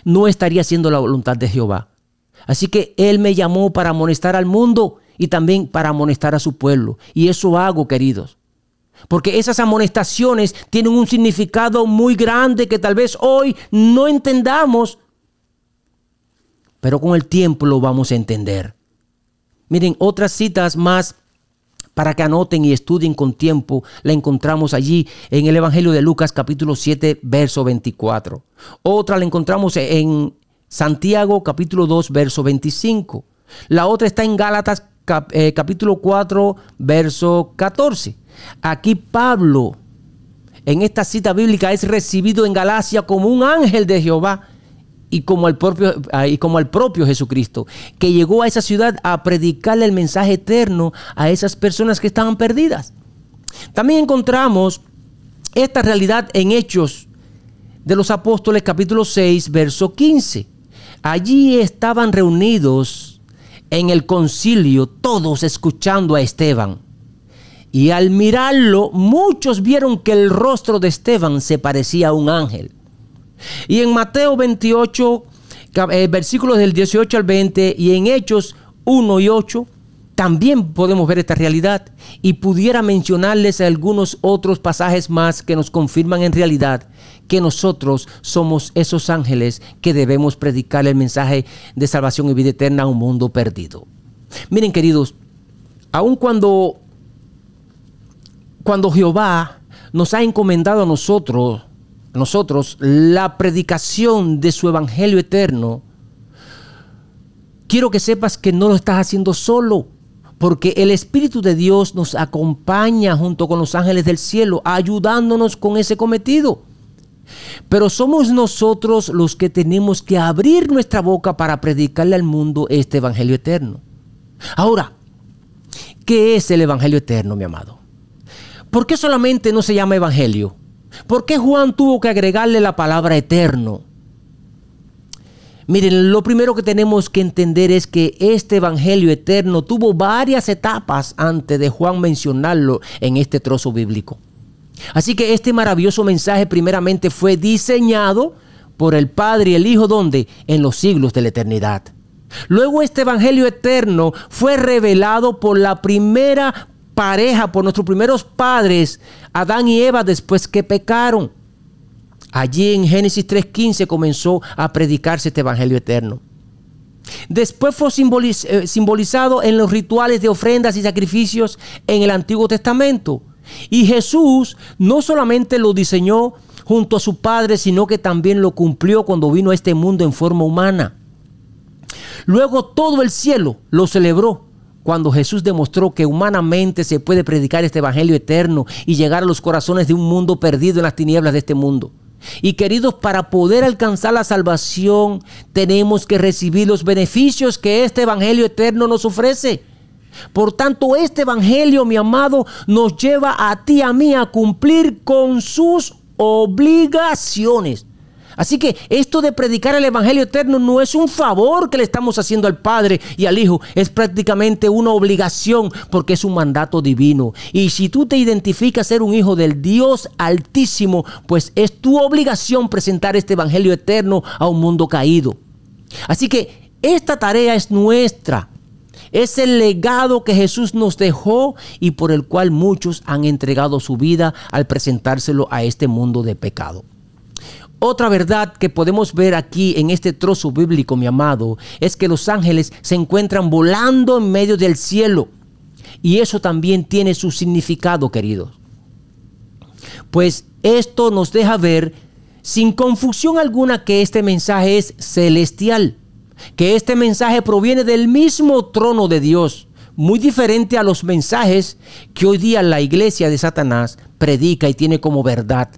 no estaría haciendo la voluntad de Jehová. Así que Él me llamó para amonestar al mundo y también para amonestar a su pueblo. Y eso hago, queridos. Porque esas amonestaciones tienen un significado muy grande que tal vez hoy no entendamos, pero con el tiempo lo vamos a entender. Miren, otras citas más para que anoten y estudien con tiempo, la encontramos allí en el Evangelio de Lucas capítulo 7, verso 24. Otra la encontramos en Santiago capítulo 2, verso 25. La otra está en Gálatas capítulo 4, verso 14. Aquí Pablo, en esta cita bíblica, es recibido en Galacia como un ángel de Jehová y como el propio Jesucristo, que llegó a esa ciudad a predicarle el mensaje eterno a esas personas que estaban perdidas. También encontramos esta realidad en Hechos de los Apóstoles, capítulo 6, verso 15. Allí estaban reunidos en el concilio, todos escuchando a Esteban. Y al mirarlo, muchos vieron que el rostro de Esteban se parecía a un ángel. Y en Mateo 28, versículos del 18 al 20, y en Hechos 1 y 8, también podemos ver esta realidad. Y pudiera mencionarles algunos otros pasajes más que nos confirman en realidad que nosotros somos esos ángeles que debemos predicar el mensaje de salvación y vida eterna a un mundo perdido. Miren, queridos, aun cuando Jehová nos ha encomendado a nosotros la predicación de su evangelio eterno, quiero que sepas que no lo estás haciendo solo, porque el Espíritu de Dios nos acompaña junto con los ángeles del cielo, ayudándonos con ese cometido. Pero somos nosotros los que tenemos que abrir nuestra boca para predicarle al mundo este evangelio eterno. Ahora, ¿qué es el evangelio eterno, mi amado? ¿Por qué solamente no se llama evangelio? ¿Por qué Juan tuvo que agregarle la palabra eterno? Miren, lo primero que tenemos que entender es que este evangelio eterno tuvo varias etapas antes de Juan mencionarlo en este trozo bíblico. Así que este maravilloso mensaje primeramente fue diseñado por el Padre y el Hijo, ¿dónde? En los siglos de la eternidad. Luego este evangelio eterno fue revelado por la primera pareja, por nuestros primeros padres, Adán y Eva, después que pecaron. Allí en Génesis 3:15 comenzó a predicarse este evangelio eterno. Después fue simbolizado en los rituales de ofrendas y sacrificios en el Antiguo Testamento. Y Jesús no solamente lo diseñó junto a su Padre, sino que también lo cumplió cuando vino a este mundo en forma humana. Luego todo el cielo lo celebró cuando Jesús demostró que humanamente se puede predicar este evangelio eterno y llegar a los corazones de un mundo perdido en las tinieblas de este mundo. Y queridos, para poder alcanzar la salvación, tenemos que recibir los beneficios que este evangelio eterno nos ofrece. Por tanto, este evangelio, mi amado, nos lleva a ti y a mí a cumplir con sus obligaciones. Así que esto de predicar el evangelio eterno no es un favor que le estamos haciendo al Padre y al Hijo, es prácticamente una obligación porque es un mandato divino. Y si tú te identificas ser un hijo del Dios Altísimo, pues es tu obligación presentar este evangelio eterno a un mundo caído. Así que esta tarea es nuestra. Es el legado que Jesús nos dejó y por el cual muchos han entregado su vida al presentárselo a este mundo de pecado. Otra verdad que podemos ver aquí en este trozo bíblico, mi amado, es que los ángeles se encuentran volando en medio del cielo. Y eso también tiene su significado, queridos. Pues esto nos deja ver sin confusión alguna que este mensaje es celestial, que este mensaje proviene del mismo trono de Dios, muy diferente a los mensajes que hoy día la iglesia de Satanás predica y tiene como verdad.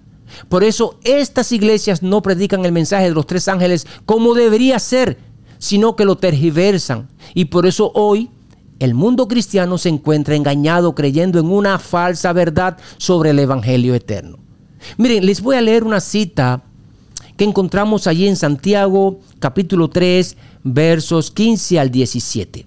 Por eso estas iglesias no predican el mensaje de los tres ángeles como debería ser, sino que lo tergiversan. Y por eso hoy el mundo cristiano se encuentra engañado creyendo en una falsa verdad sobre el evangelio eterno. Miren, les voy a leer una cita que encontramos allí en Santiago, capítulo 3, versos 15 al 17.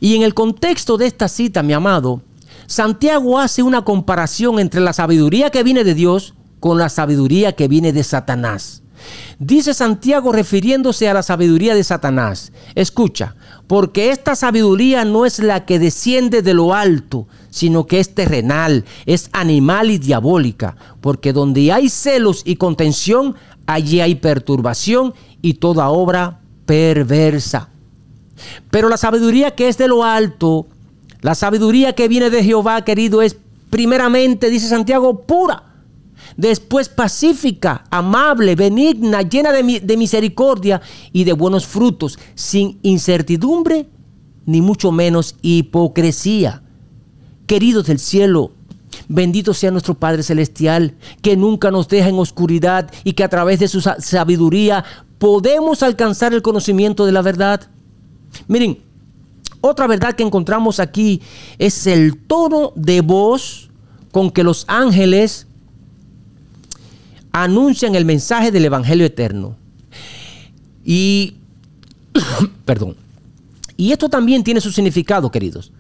Y en el contexto de esta cita, mi amado, Santiago hace una comparación entre la sabiduría que viene de Dios con la sabiduría que viene de Satanás. Dice Santiago refiriéndose a la sabiduría de Satanás: escucha, porque esta sabiduría no es la que desciende de lo alto, sino que es terrenal, es animal y diabólica, porque donde hay celos y contención, allí hay perturbación y toda obra perversa. Pero la sabiduría que es de lo alto, la sabiduría que viene de Jehová, querido, es primeramente, dice Santiago, pura. Después pacífica, amable, benigna, llena de misericordia y de buenos frutos, sin incertidumbre ni mucho menos hipocresía. Queridos del cielo, bendito sea nuestro Padre Celestial, que nunca nos deja en oscuridad y que a través de su sabiduría podemos alcanzar el conocimiento de la verdad. Miren, otra verdad que encontramos aquí es el tono de voz con que los ángeles anuncian el mensaje del evangelio eterno. Y y esto también tiene su significado, queridos,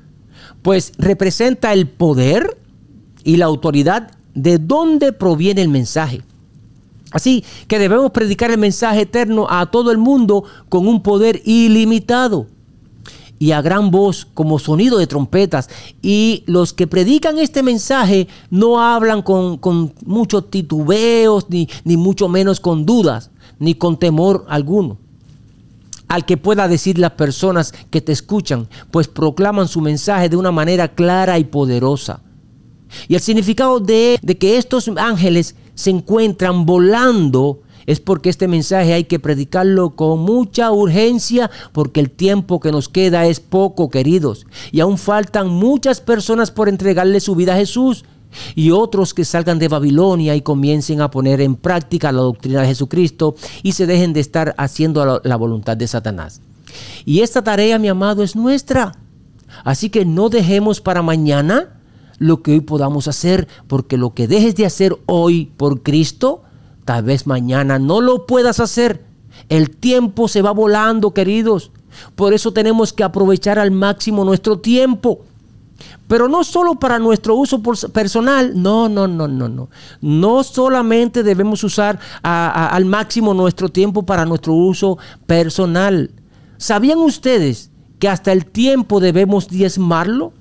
pues representa el poder y la autoridad de dónde proviene el mensaje. Así que debemos predicar el mensaje eterno a todo el mundo con un poder ilimitado y a gran voz, como sonido de trompetas. Y los que predican este mensaje no hablan con muchos titubeos, ni mucho menos con dudas, ni con temor alguno. Al que pueda decir las personas que te escuchan, pues proclaman su mensaje de una manera clara y poderosa. Y el significado de que estos ángeles se encuentran volando es porque este mensaje hay que predicarlo con mucha urgencia, porque el tiempo que nos queda es poco, queridos. Y aún faltan muchas personas por entregarle su vida a Jesús. y otros que salgan de Babilonia y comiencen a poner en práctica la doctrina de Jesucristo y se dejen de estar haciendo la voluntad de Satanás. Y esta tarea, mi amado, es nuestra. Así que no dejemos para mañana lo que hoy podamos hacer, porque lo que dejes de hacer hoy por Cristo, tal vez mañana no lo puedas hacer. El tiempo se va volando, queridos. Por eso tenemos que aprovechar al máximo nuestro tiempo. Pero no solo para nuestro uso personal. No. No solamente debemos usar al máximo nuestro tiempo para nuestro uso personal. ¿Sabían ustedes que hasta el tiempo debemos diezmarlo?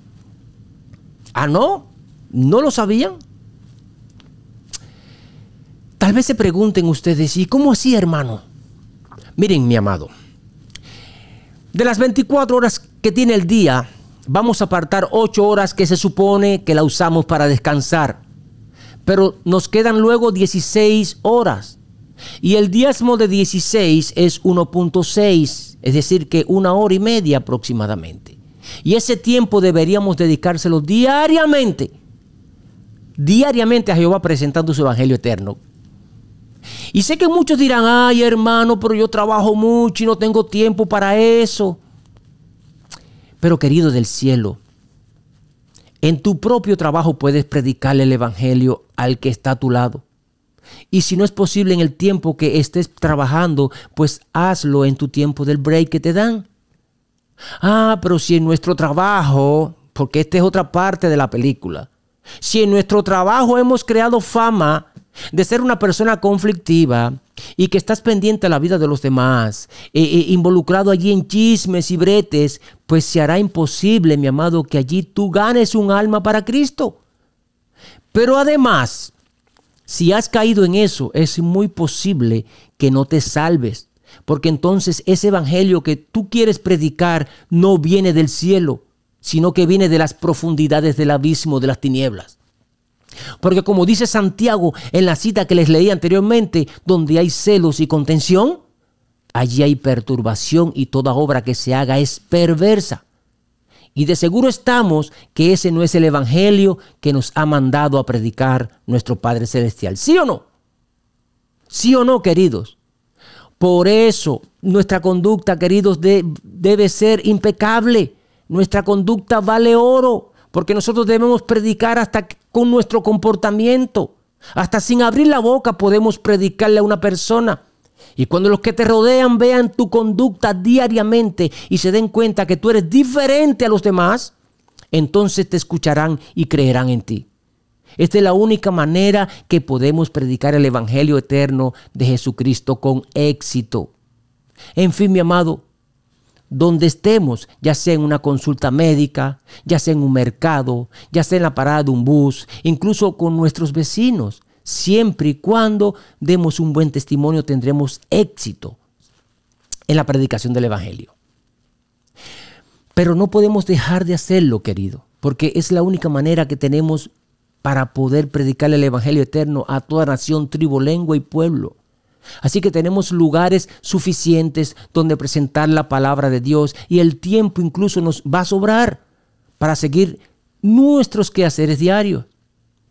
Ah, ¿no? ¿No lo sabían? Tal vez se pregunten ustedes, ¿y cómo así, hermano? Miren, mi amado, de las 24 horas que tiene el día, vamos a apartar 8 horas que se supone que la usamos para descansar. Pero nos quedan luego 16 horas. Y el diezmo de 16 es 1.6, es decir, que 1 hora y media aproximadamente. Y ese tiempo deberíamos dedicárselo diariamente a Jehová presentando su evangelio eterno. Y sé que muchos dirán, ay hermano, pero yo trabajo mucho y no tengo tiempo para eso. Pero querido del cielo, en tu propio trabajo puedes predicarle el evangelio al que está a tu lado. Y si no es posible en el tiempo que estés trabajando, pues hazlo en tu tiempo del break que te dan. Ah, pero si en nuestro trabajo, porque esta es otra parte de la película, si en nuestro trabajo hemos creado fama de ser una persona conflictiva y que estás pendiente a la vida de los demás, involucrado allí en chismes y bretes, pues se hará imposible, mi amado, que allí tú ganes un alma para Cristo. Pero además, si has caído en eso, es muy posible que no te salves, porque entonces ese evangelio que tú quieres predicar no viene del cielo, sino que viene de las profundidades del abismo de las tinieblas. Porque como dice Santiago en la cita que les leí anteriormente, donde hay celos y contención, allí hay perturbación y toda obra que se haga es perversa. Y de seguro estamos que ese no es el evangelio que nos ha mandado a predicar nuestro Padre Celestial. ¿Sí o no? ¿Sí o no, queridos? Por eso nuestra conducta, queridos, debe ser impecable. Nuestra conducta vale oro, porque nosotros debemos predicar hasta con nuestro comportamiento. Hasta sin abrir la boca podemos predicarle a una persona. Y cuando los que te rodean vean tu conducta diariamente y se den cuenta que tú eres diferente a los demás, entonces te escucharán y creerán en ti. Esta es la única manera que podemos predicar el evangelio eterno de Jesucristo con éxito. En fin, mi amado, donde estemos, ya sea en una consulta médica, ya sea en un mercado, ya sea en la parada de un bus, incluso con nuestros vecinos, siempre y cuando demos un buen testimonio, tendremos éxito en la predicación del evangelio. Pero no podemos dejar de hacerlo, querido, porque es la única manera que tenemos para poder predicar el evangelio eterno a toda nación, tribu, lengua y pueblo. Así que tenemos lugares suficientes donde presentar la palabra de Dios y el tiempo incluso nos va a sobrar para seguir nuestros quehaceres diarios.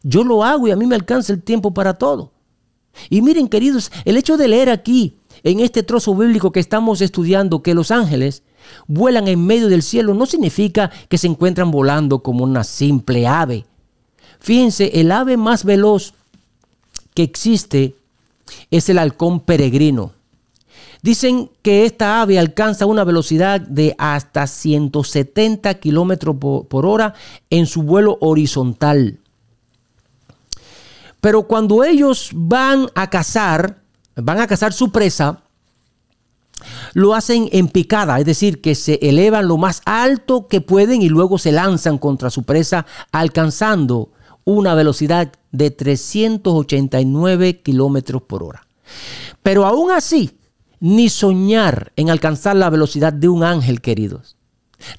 Yo lo hago y a mí me alcanza el tiempo para todo. Y miren, queridos, el hecho de leer aquí, en este trozo bíblico que estamos estudiando, que los ángeles vuelan en medio del cielo, no significa que se encuentran volando como una simple ave. Fíjense, el ave más veloz que existe es el halcón peregrino. Dicen que esta ave alcanza una velocidad de hasta 170 kilómetros por hora en su vuelo horizontal. Pero cuando ellos van a cazar su presa, lo hacen en picada, es decir, que se elevan lo más alto que pueden y luego se lanzan contra su presa, alcanzando una velocidad de 389 kilómetros por hora. Pero aún así, ni soñar en alcanzar la velocidad de un ángel, queridos.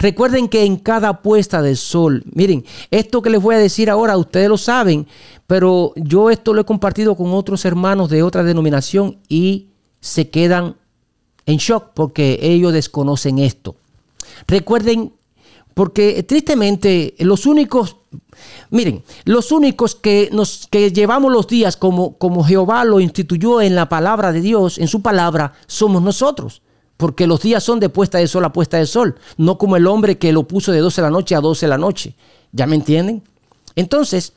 Recuerden que en cada puesta de sol, miren, esto que les voy a decir ahora, ustedes lo saben, pero yo esto lo he compartido con otros hermanos de otra denominación y se quedan en shock porque ellos desconocen esto. Recuerden Porque tristemente los únicos que llevamos los días como Jehová lo instituyó en la palabra de Dios, en su palabra, somos nosotros. Porque los días son de puesta de sol a puesta de sol, no como el hombre que lo puso de 12 de la noche a 12 de la noche. ¿Ya me entienden? Entonces,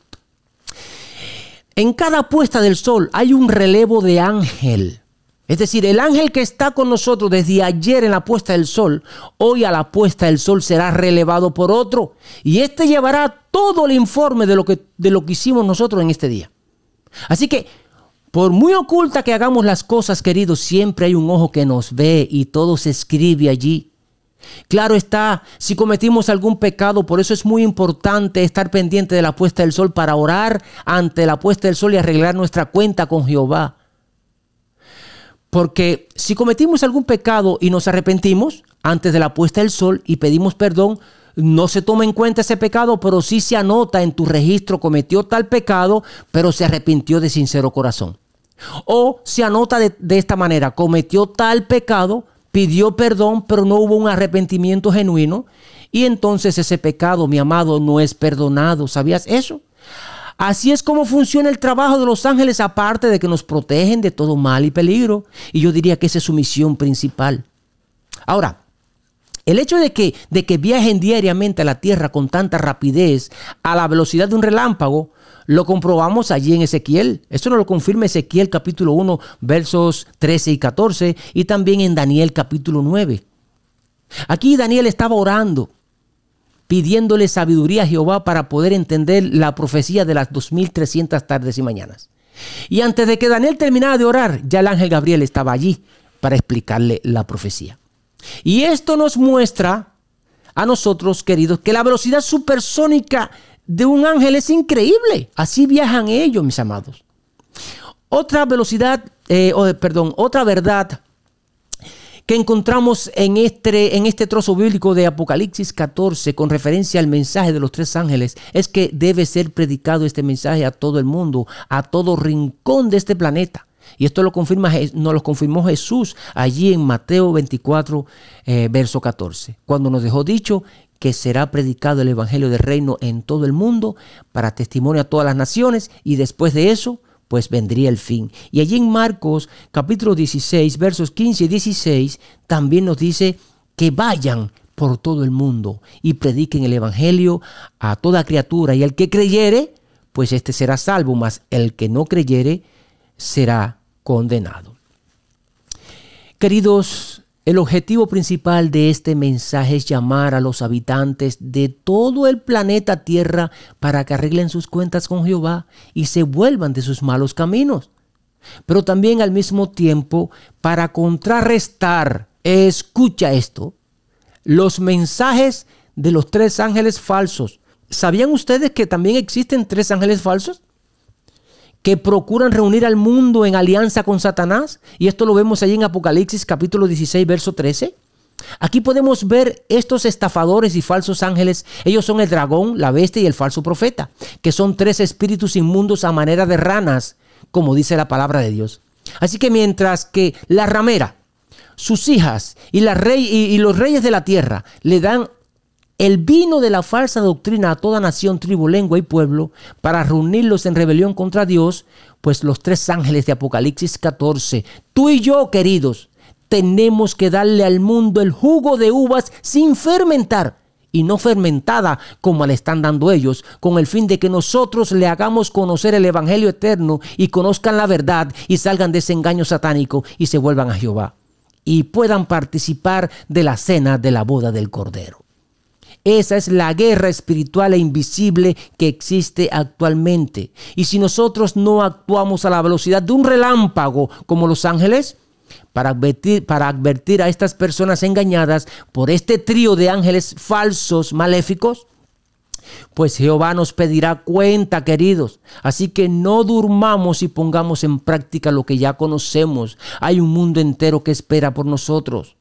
en cada puesta del sol hay un relevo de ángel. Es decir, el ángel que está con nosotros desde ayer en la puesta del sol, hoy a la puesta del sol será relevado por otro. Y este llevará todo el informe de lo que hicimos nosotros en este día. Así que, por muy oculta que hagamos las cosas, queridos, siempre hay un ojo que nos ve y todo se escribe allí. Claro está, si cometimos algún pecado, por eso es muy importante estar pendiente de la puesta del sol para orar ante la puesta del sol y arreglar nuestra cuenta con Jehová. Porque si cometimos algún pecado y nos arrepentimos antes de la puesta del sol y pedimos perdón, no se toma en cuenta ese pecado, pero sí se anota en tu registro: cometió tal pecado, pero se arrepintió de sincero corazón. O se anota de esta manera: cometió tal pecado, pidió perdón, pero no hubo un arrepentimiento genuino, y entonces ese pecado, mi amado, no es perdonado. ¿Sabías eso? Así es como funciona el trabajo de los ángeles, aparte de que nos protegen de todo mal y peligro. Y yo diría que esa es su misión principal. Ahora, el hecho de que viajen diariamente a la tierra con tanta rapidez, a la velocidad de un relámpago, lo comprobamos allí en Ezequiel. Esto nos lo confirma Ezequiel capítulo 1, versos 13 y 14, y también en Daniel capítulo 9. Aquí Daniel estaba orando, pidiéndole sabiduría a Jehová para poder entender la profecía de las 2300 tardes y mañanas. Y antes de que Daniel terminara de orar, ya el ángel Gabriel estaba allí para explicarle la profecía. Y esto nos muestra a nosotros, queridos, que la velocidad supersónica de un ángel es increíble. Así viajan ellos, mis amados. Otra verdad que encontramos en este trozo bíblico de Apocalipsis 14 con referencia al mensaje de los tres ángeles es que debe ser predicado este mensaje a todo el mundo, a todo rincón de este planeta. Y esto nos lo confirmó Jesús allí en Mateo 24, verso 14, cuando nos dejó dicho que será predicado el evangelio del reino en todo el mundo para testimonio a todas las naciones, y después de eso pues vendría el fin. Y allí en Marcos capítulo 16, versos 15 y 16, también nos dice que vayan por todo el mundo y prediquen el evangelio a toda criatura, y el que creyere, pues este será salvo, mas el que no creyere será condenado. Queridos, el objetivo principal de este mensaje es llamar a los habitantes de todo el planeta Tierra para que arreglen sus cuentas con Jehová y se vuelvan de sus malos caminos. Pero también al mismo tiempo para contrarrestar, escucha esto, los mensajes de los tres ángeles falsos. ¿Sabían ustedes que también existen tres ángeles falsos que procuran reunir al mundo en alianza con Satanás? Y esto lo vemos allí en Apocalipsis capítulo 16, verso 13. Aquí podemos ver estos estafadores y falsos ángeles. Ellos son el dragón, la bestia y el falso profeta, que son tres espíritus inmundos a manera de ranas, como dice la palabra de Dios. Así que mientras que la ramera, sus hijas y los reyes de la tierra le dan el vino de la falsa doctrina a toda nación, tribu, lengua y pueblo para reunirlos en rebelión contra Dios, pues los tres ángeles de Apocalipsis 14, tú y yo, queridos, tenemos que darle al mundo el jugo de uvas sin fermentar y no fermentada como le están dando ellos, con el fin de que nosotros le hagamos conocer el evangelio eterno y conozcan la verdad y salgan de ese engaño satánico y se vuelvan a Jehová y puedan participar de la cena de la boda del Cordero. Esa es la guerra espiritual e invisible que existe actualmente. Y si nosotros no actuamos a la velocidad de un relámpago como los ángeles, para advertir a estas personas engañadas por este trío de ángeles falsos, maléficos, pues Jehová nos pedirá cuenta, queridos. Así que no durmamos y pongamos en práctica lo que ya conocemos. Hay un mundo entero que espera por nosotros.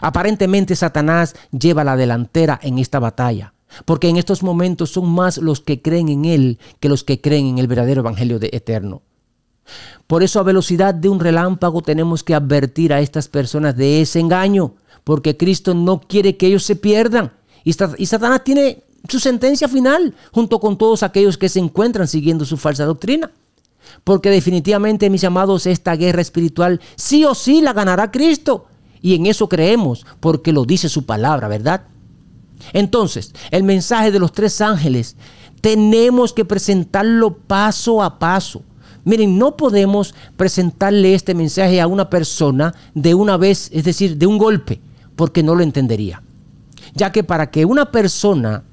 Aparentemente Satanás lleva la delantera en esta batalla, porque en estos momentos son más los que creen en él que los que creen en el verdadero evangelio eterno. Por eso a velocidad de un relámpago tenemos que advertir a estas personas de ese engaño, porque Cristo no quiere que ellos se pierdan Y Satanás tiene su sentencia final junto con todos aquellos que se encuentran siguiendo su falsa doctrina. Porque definitivamente, mis amados, esta guerra espiritual sí o sí la ganará Cristo. Y en eso creemos, porque lo dice su palabra, ¿verdad? Entonces, el mensaje de los 3 ángeles tenemos que presentarlo paso a paso. Miren, no podemos presentarle este mensaje a una persona de una vez, es decir, de un golpe, porque no lo entendería. Ya que para que una persona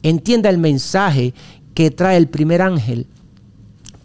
entienda el mensaje que trae el primer ángel,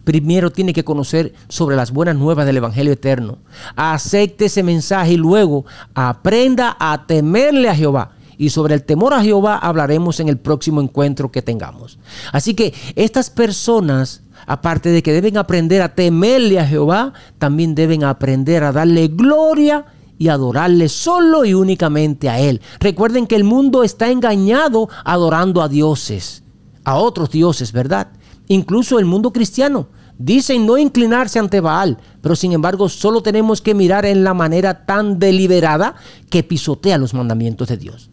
primero tiene que conocer sobre las buenas nuevas del Evangelio eterno. Acepte ese mensaje y luego aprenda a temerle a Jehová. Y sobre el temor a Jehová hablaremos en el próximo encuentro que tengamos. Así que estas personas, aparte de que deben aprender a temerle a Jehová, también deben aprender a darle gloria y adorarle solo y únicamente a Él. Recuerden que el mundo está engañado adorando a dioses, a otros dioses, ¿verdad? Incluso el mundo cristiano. Dicen no inclinarse ante Baal, pero sin embargo solo tenemos que mirar en la manera tan deliberada que pisotea los mandamientos de Dios.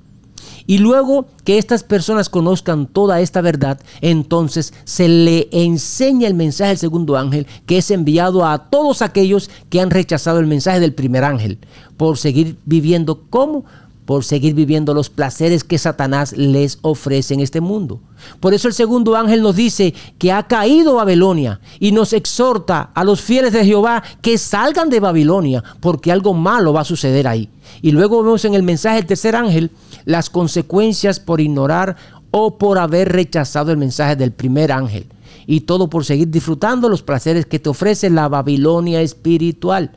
Y luego que estas personas conozcan toda esta verdad, entonces se le enseña el mensaje del segundo ángel, que es enviado a todos aquellos que han rechazado el mensaje del primer ángel, por seguir viviendo ¿cómo? Por seguir viviendo los placeres que Satanás les ofrece en este mundo. Por eso el segundo ángel nos dice que ha caído Babilonia y nos exhorta a los fieles de Jehová que salgan de Babilonia, porque algo malo va a suceder ahí. Y luego vemos en el mensaje del tercer ángel las consecuencias por ignorar o por haber rechazado el mensaje del primer ángel. Y todo por seguir disfrutando los placeres que te ofrece la Babilonia espiritual.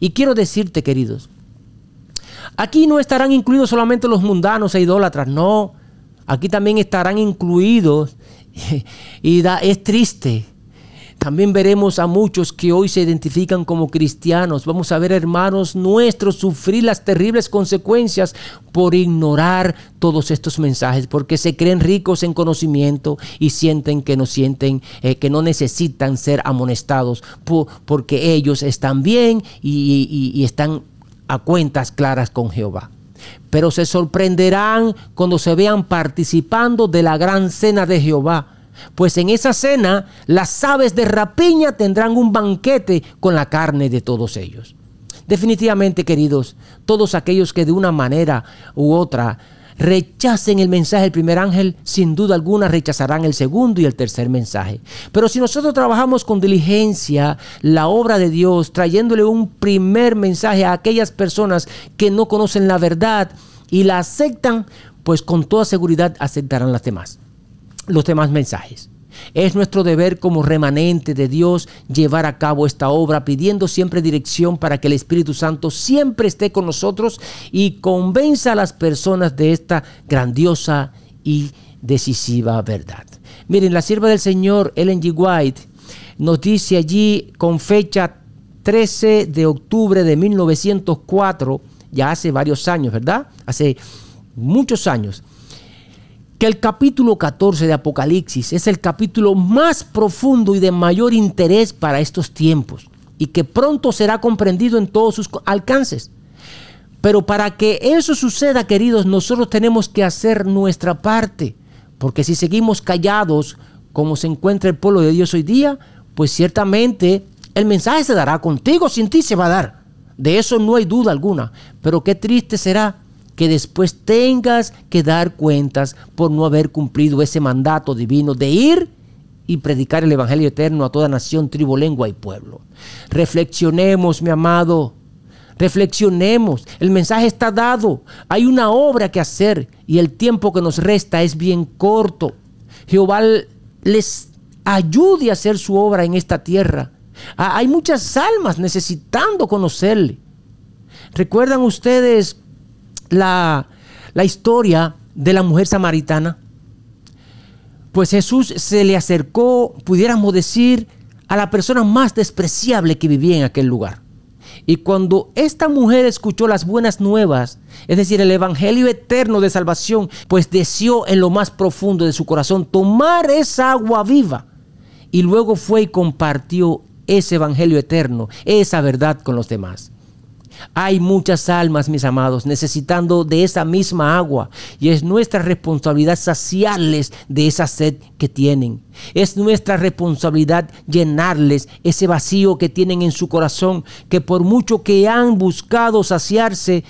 Y quiero decirte, queridos, aquí no estarán incluidos solamente los mundanos e idólatras, no. Aquí también estarán incluidos, y es triste. También veremos a muchos que hoy se identifican como cristianos. Vamos a ver hermanos nuestros sufrir las terribles consecuencias por ignorar todos estos mensajes, porque se creen ricos en conocimiento y sienten que no necesitan ser amonestados, porque ellos están bien y están a cuentas claras con Jehová. Pero se sorprenderán cuando se vean participando de la gran cena de Jehová. Pues en esa cena las aves de rapiña tendrán un banquete con la carne de todos ellos. Definitivamente, queridos, todos aquellos que de una manera u otra rechacen el mensaje del primer ángel, sin duda alguna rechazarán el segundo y el tercer mensaje. Pero si nosotros trabajamos con diligencia la obra de Dios, trayéndole un primer mensaje a aquellas personas que no conocen la verdad y la aceptan, pues con toda seguridad aceptarán los demás mensajes. Es nuestro deber como remanente de Dios llevar a cabo esta obra, pidiendo siempre dirección para que el Espíritu Santo siempre esté con nosotros y convenza a las personas de esta grandiosa y decisiva verdad. Miren, la sierva del Señor, Ellen G. White, nos dice allí con fecha 13 de octubre de 1904, ya hace varios años, ¿verdad? Hace muchos años, que el capítulo 14 de Apocalipsis es el capítulo más profundo y de mayor interés para estos tiempos y que pronto será comprendido en todos sus alcances. Pero para que eso suceda, queridos, nosotros tenemos que hacer nuestra parte, porque si seguimos callados como se encuentra el pueblo de Dios hoy día, pues ciertamente el mensaje se dará contigo, sin ti se va a dar. De eso no hay duda alguna, pero qué triste será que después tengas que dar cuentas por no haber cumplido ese mandato divino de ir y predicar el Evangelio eterno a toda nación, tribu, lengua y pueblo. Reflexionemos, mi amado, reflexionemos. El mensaje está dado, hay una obra que hacer y el tiempo que nos resta es bien corto. Jehová les ayude a hacer su obra en esta tierra. Hay muchas almas necesitando conocerle. ¿Recuerdan ustedes la historia de la mujer samaritana? Pues Jesús se le acercó, pudiéramos decir, a la persona más despreciable que vivía en aquel lugar. Y cuando esta mujer escuchó las buenas nuevas, es decir, el evangelio eterno de salvación, pues deseó en lo más profundo de su corazón tomar esa agua viva. Y luego fue y compartió ese evangelio eterno, esa verdad con los demás. Hay muchas almas, mis amados, necesitando de esa misma agua, y es nuestra responsabilidad saciarles de esa sed que tienen. Es nuestra responsabilidad llenarles ese vacío que tienen en su corazón, que por mucho que han buscado saciarse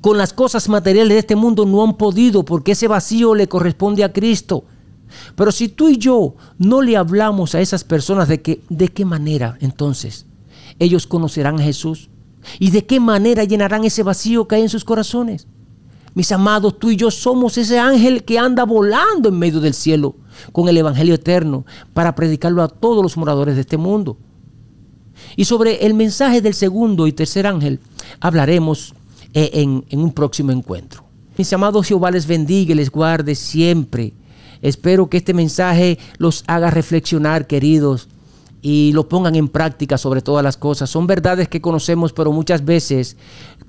con las cosas materiales de este mundo, no han podido, porque ese vacío le corresponde a Cristo. Pero si tú y yo no le hablamos a esas personas de qué manera entonces ellos conocerán a Jesús, y de qué manera llenarán ese vacío que hay en sus corazones. Mis amados, tú y yo somos ese ángel que anda volando en medio del cielo con el evangelio eterno para predicarlo a todos los moradores de este mundo. Y sobre el mensaje del segundo y tercer ángel hablaremos en un próximo encuentro. Mis amados, Jehová les bendiga y les guarde siempre. Espero que este mensaje los haga reflexionar, queridos, y lo pongan en práctica sobre todas las cosas. Son verdades que conocemos, pero muchas veces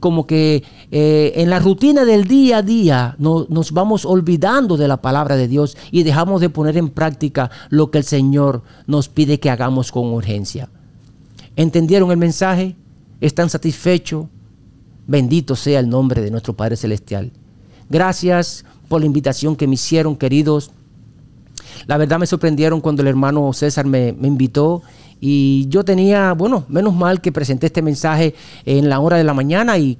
como que en la rutina del día a día nos vamos olvidando de la palabra de Dios y dejamos de poner en práctica lo que el Señor nos pide que hagamos con urgencia. ¿Entendieron el mensaje? ¿Están satisfechos? Bendito sea el nombre de nuestro Padre Celestial. Gracias por la invitación que me hicieron, queridos. La verdad me sorprendieron cuando el hermano César me invitó, y yo tenía, bueno, menos mal que presenté este mensaje en la hora de la mañana y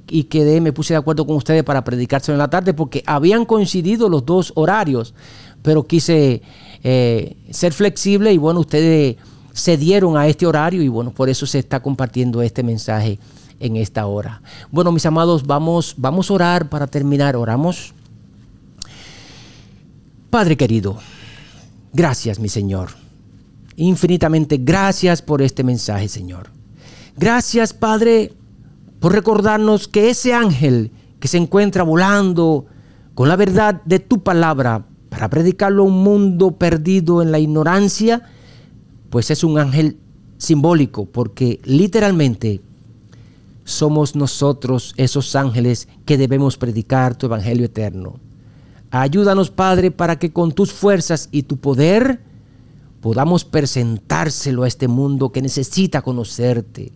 me puse de acuerdo con ustedes para predicárselo en la tarde, porque habían coincidido los dos horarios, pero quise ser flexible, y bueno, ustedes se dieron a este horario, y bueno, por eso se está compartiendo este mensaje en esta hora. Bueno, mis amados, vamos a orar para terminar. Oramos. Padre querido, gracias, mi Señor. Infinitamente gracias por este mensaje, Señor. Gracias, Padre, por recordarnos que ese ángel que se encuentra volando con la verdad de tu palabra para predicarlo a un mundo perdido en la ignorancia, pues es un ángel simbólico, porque literalmente somos nosotros esos ángeles que debemos predicar tu evangelio eterno. Ayúdanos, Padre, para que con tus fuerzas y tu poder podamos presentárselo a este mundo que necesita conocerte.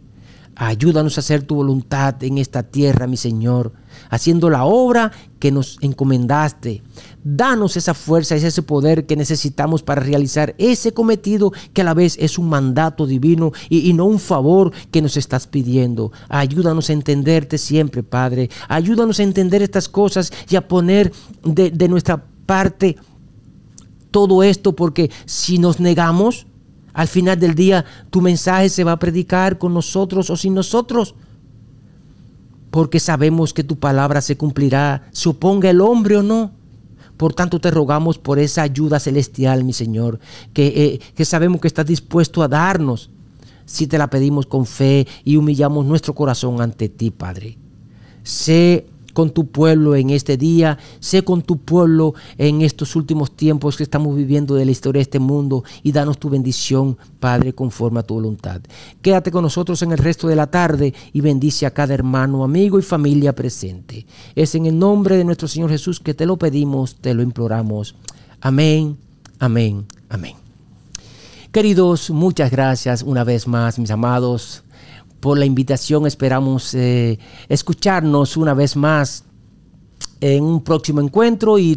Ayúdanos a hacer tu voluntad en esta tierra, mi Señor, haciendo la obra que nos encomendaste. Danos esa fuerza y ese poder que necesitamos para realizar ese cometido, que a la vez es un mandato divino y no un favor que nos estás pidiendo. Ayúdanos a entenderte siempre, Padre. Ayúdanos a entender estas cosas y a poner de nuestra parte todo esto, porque si nos negamos, al final del día tu mensaje se va a predicar con nosotros o sin nosotros, porque sabemos que tu palabra se cumplirá, se oponga el hombre o no. Por tanto, te rogamos por esa ayuda celestial, mi Señor, que sabemos que estás dispuesto a darnos si te la pedimos con fe y humillamos nuestro corazón ante ti, Padre. Sé con tu pueblo en este día, sé con tu pueblo en estos últimos tiempos que estamos viviendo de la historia de este mundo, y danos tu bendición, Padre, conforme a tu voluntad. Quédate con nosotros en el resto de la tarde y bendice a cada hermano, amigo y familia presente. Es en el nombre de nuestro Señor Jesús que te lo pedimos, te lo imploramos. Amén, amén, amén. Queridos, muchas gracias una vez más, mis amados, por la invitación. Esperamos escucharnos una vez más en un próximo encuentro y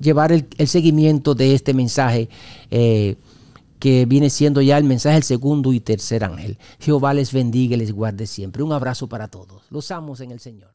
llevar el seguimiento de este mensaje que viene siendo ya el mensaje del segundo y tercer ángel. Jehová les bendiga y les guarde siempre. Un abrazo para todos. Los amos en el Señor.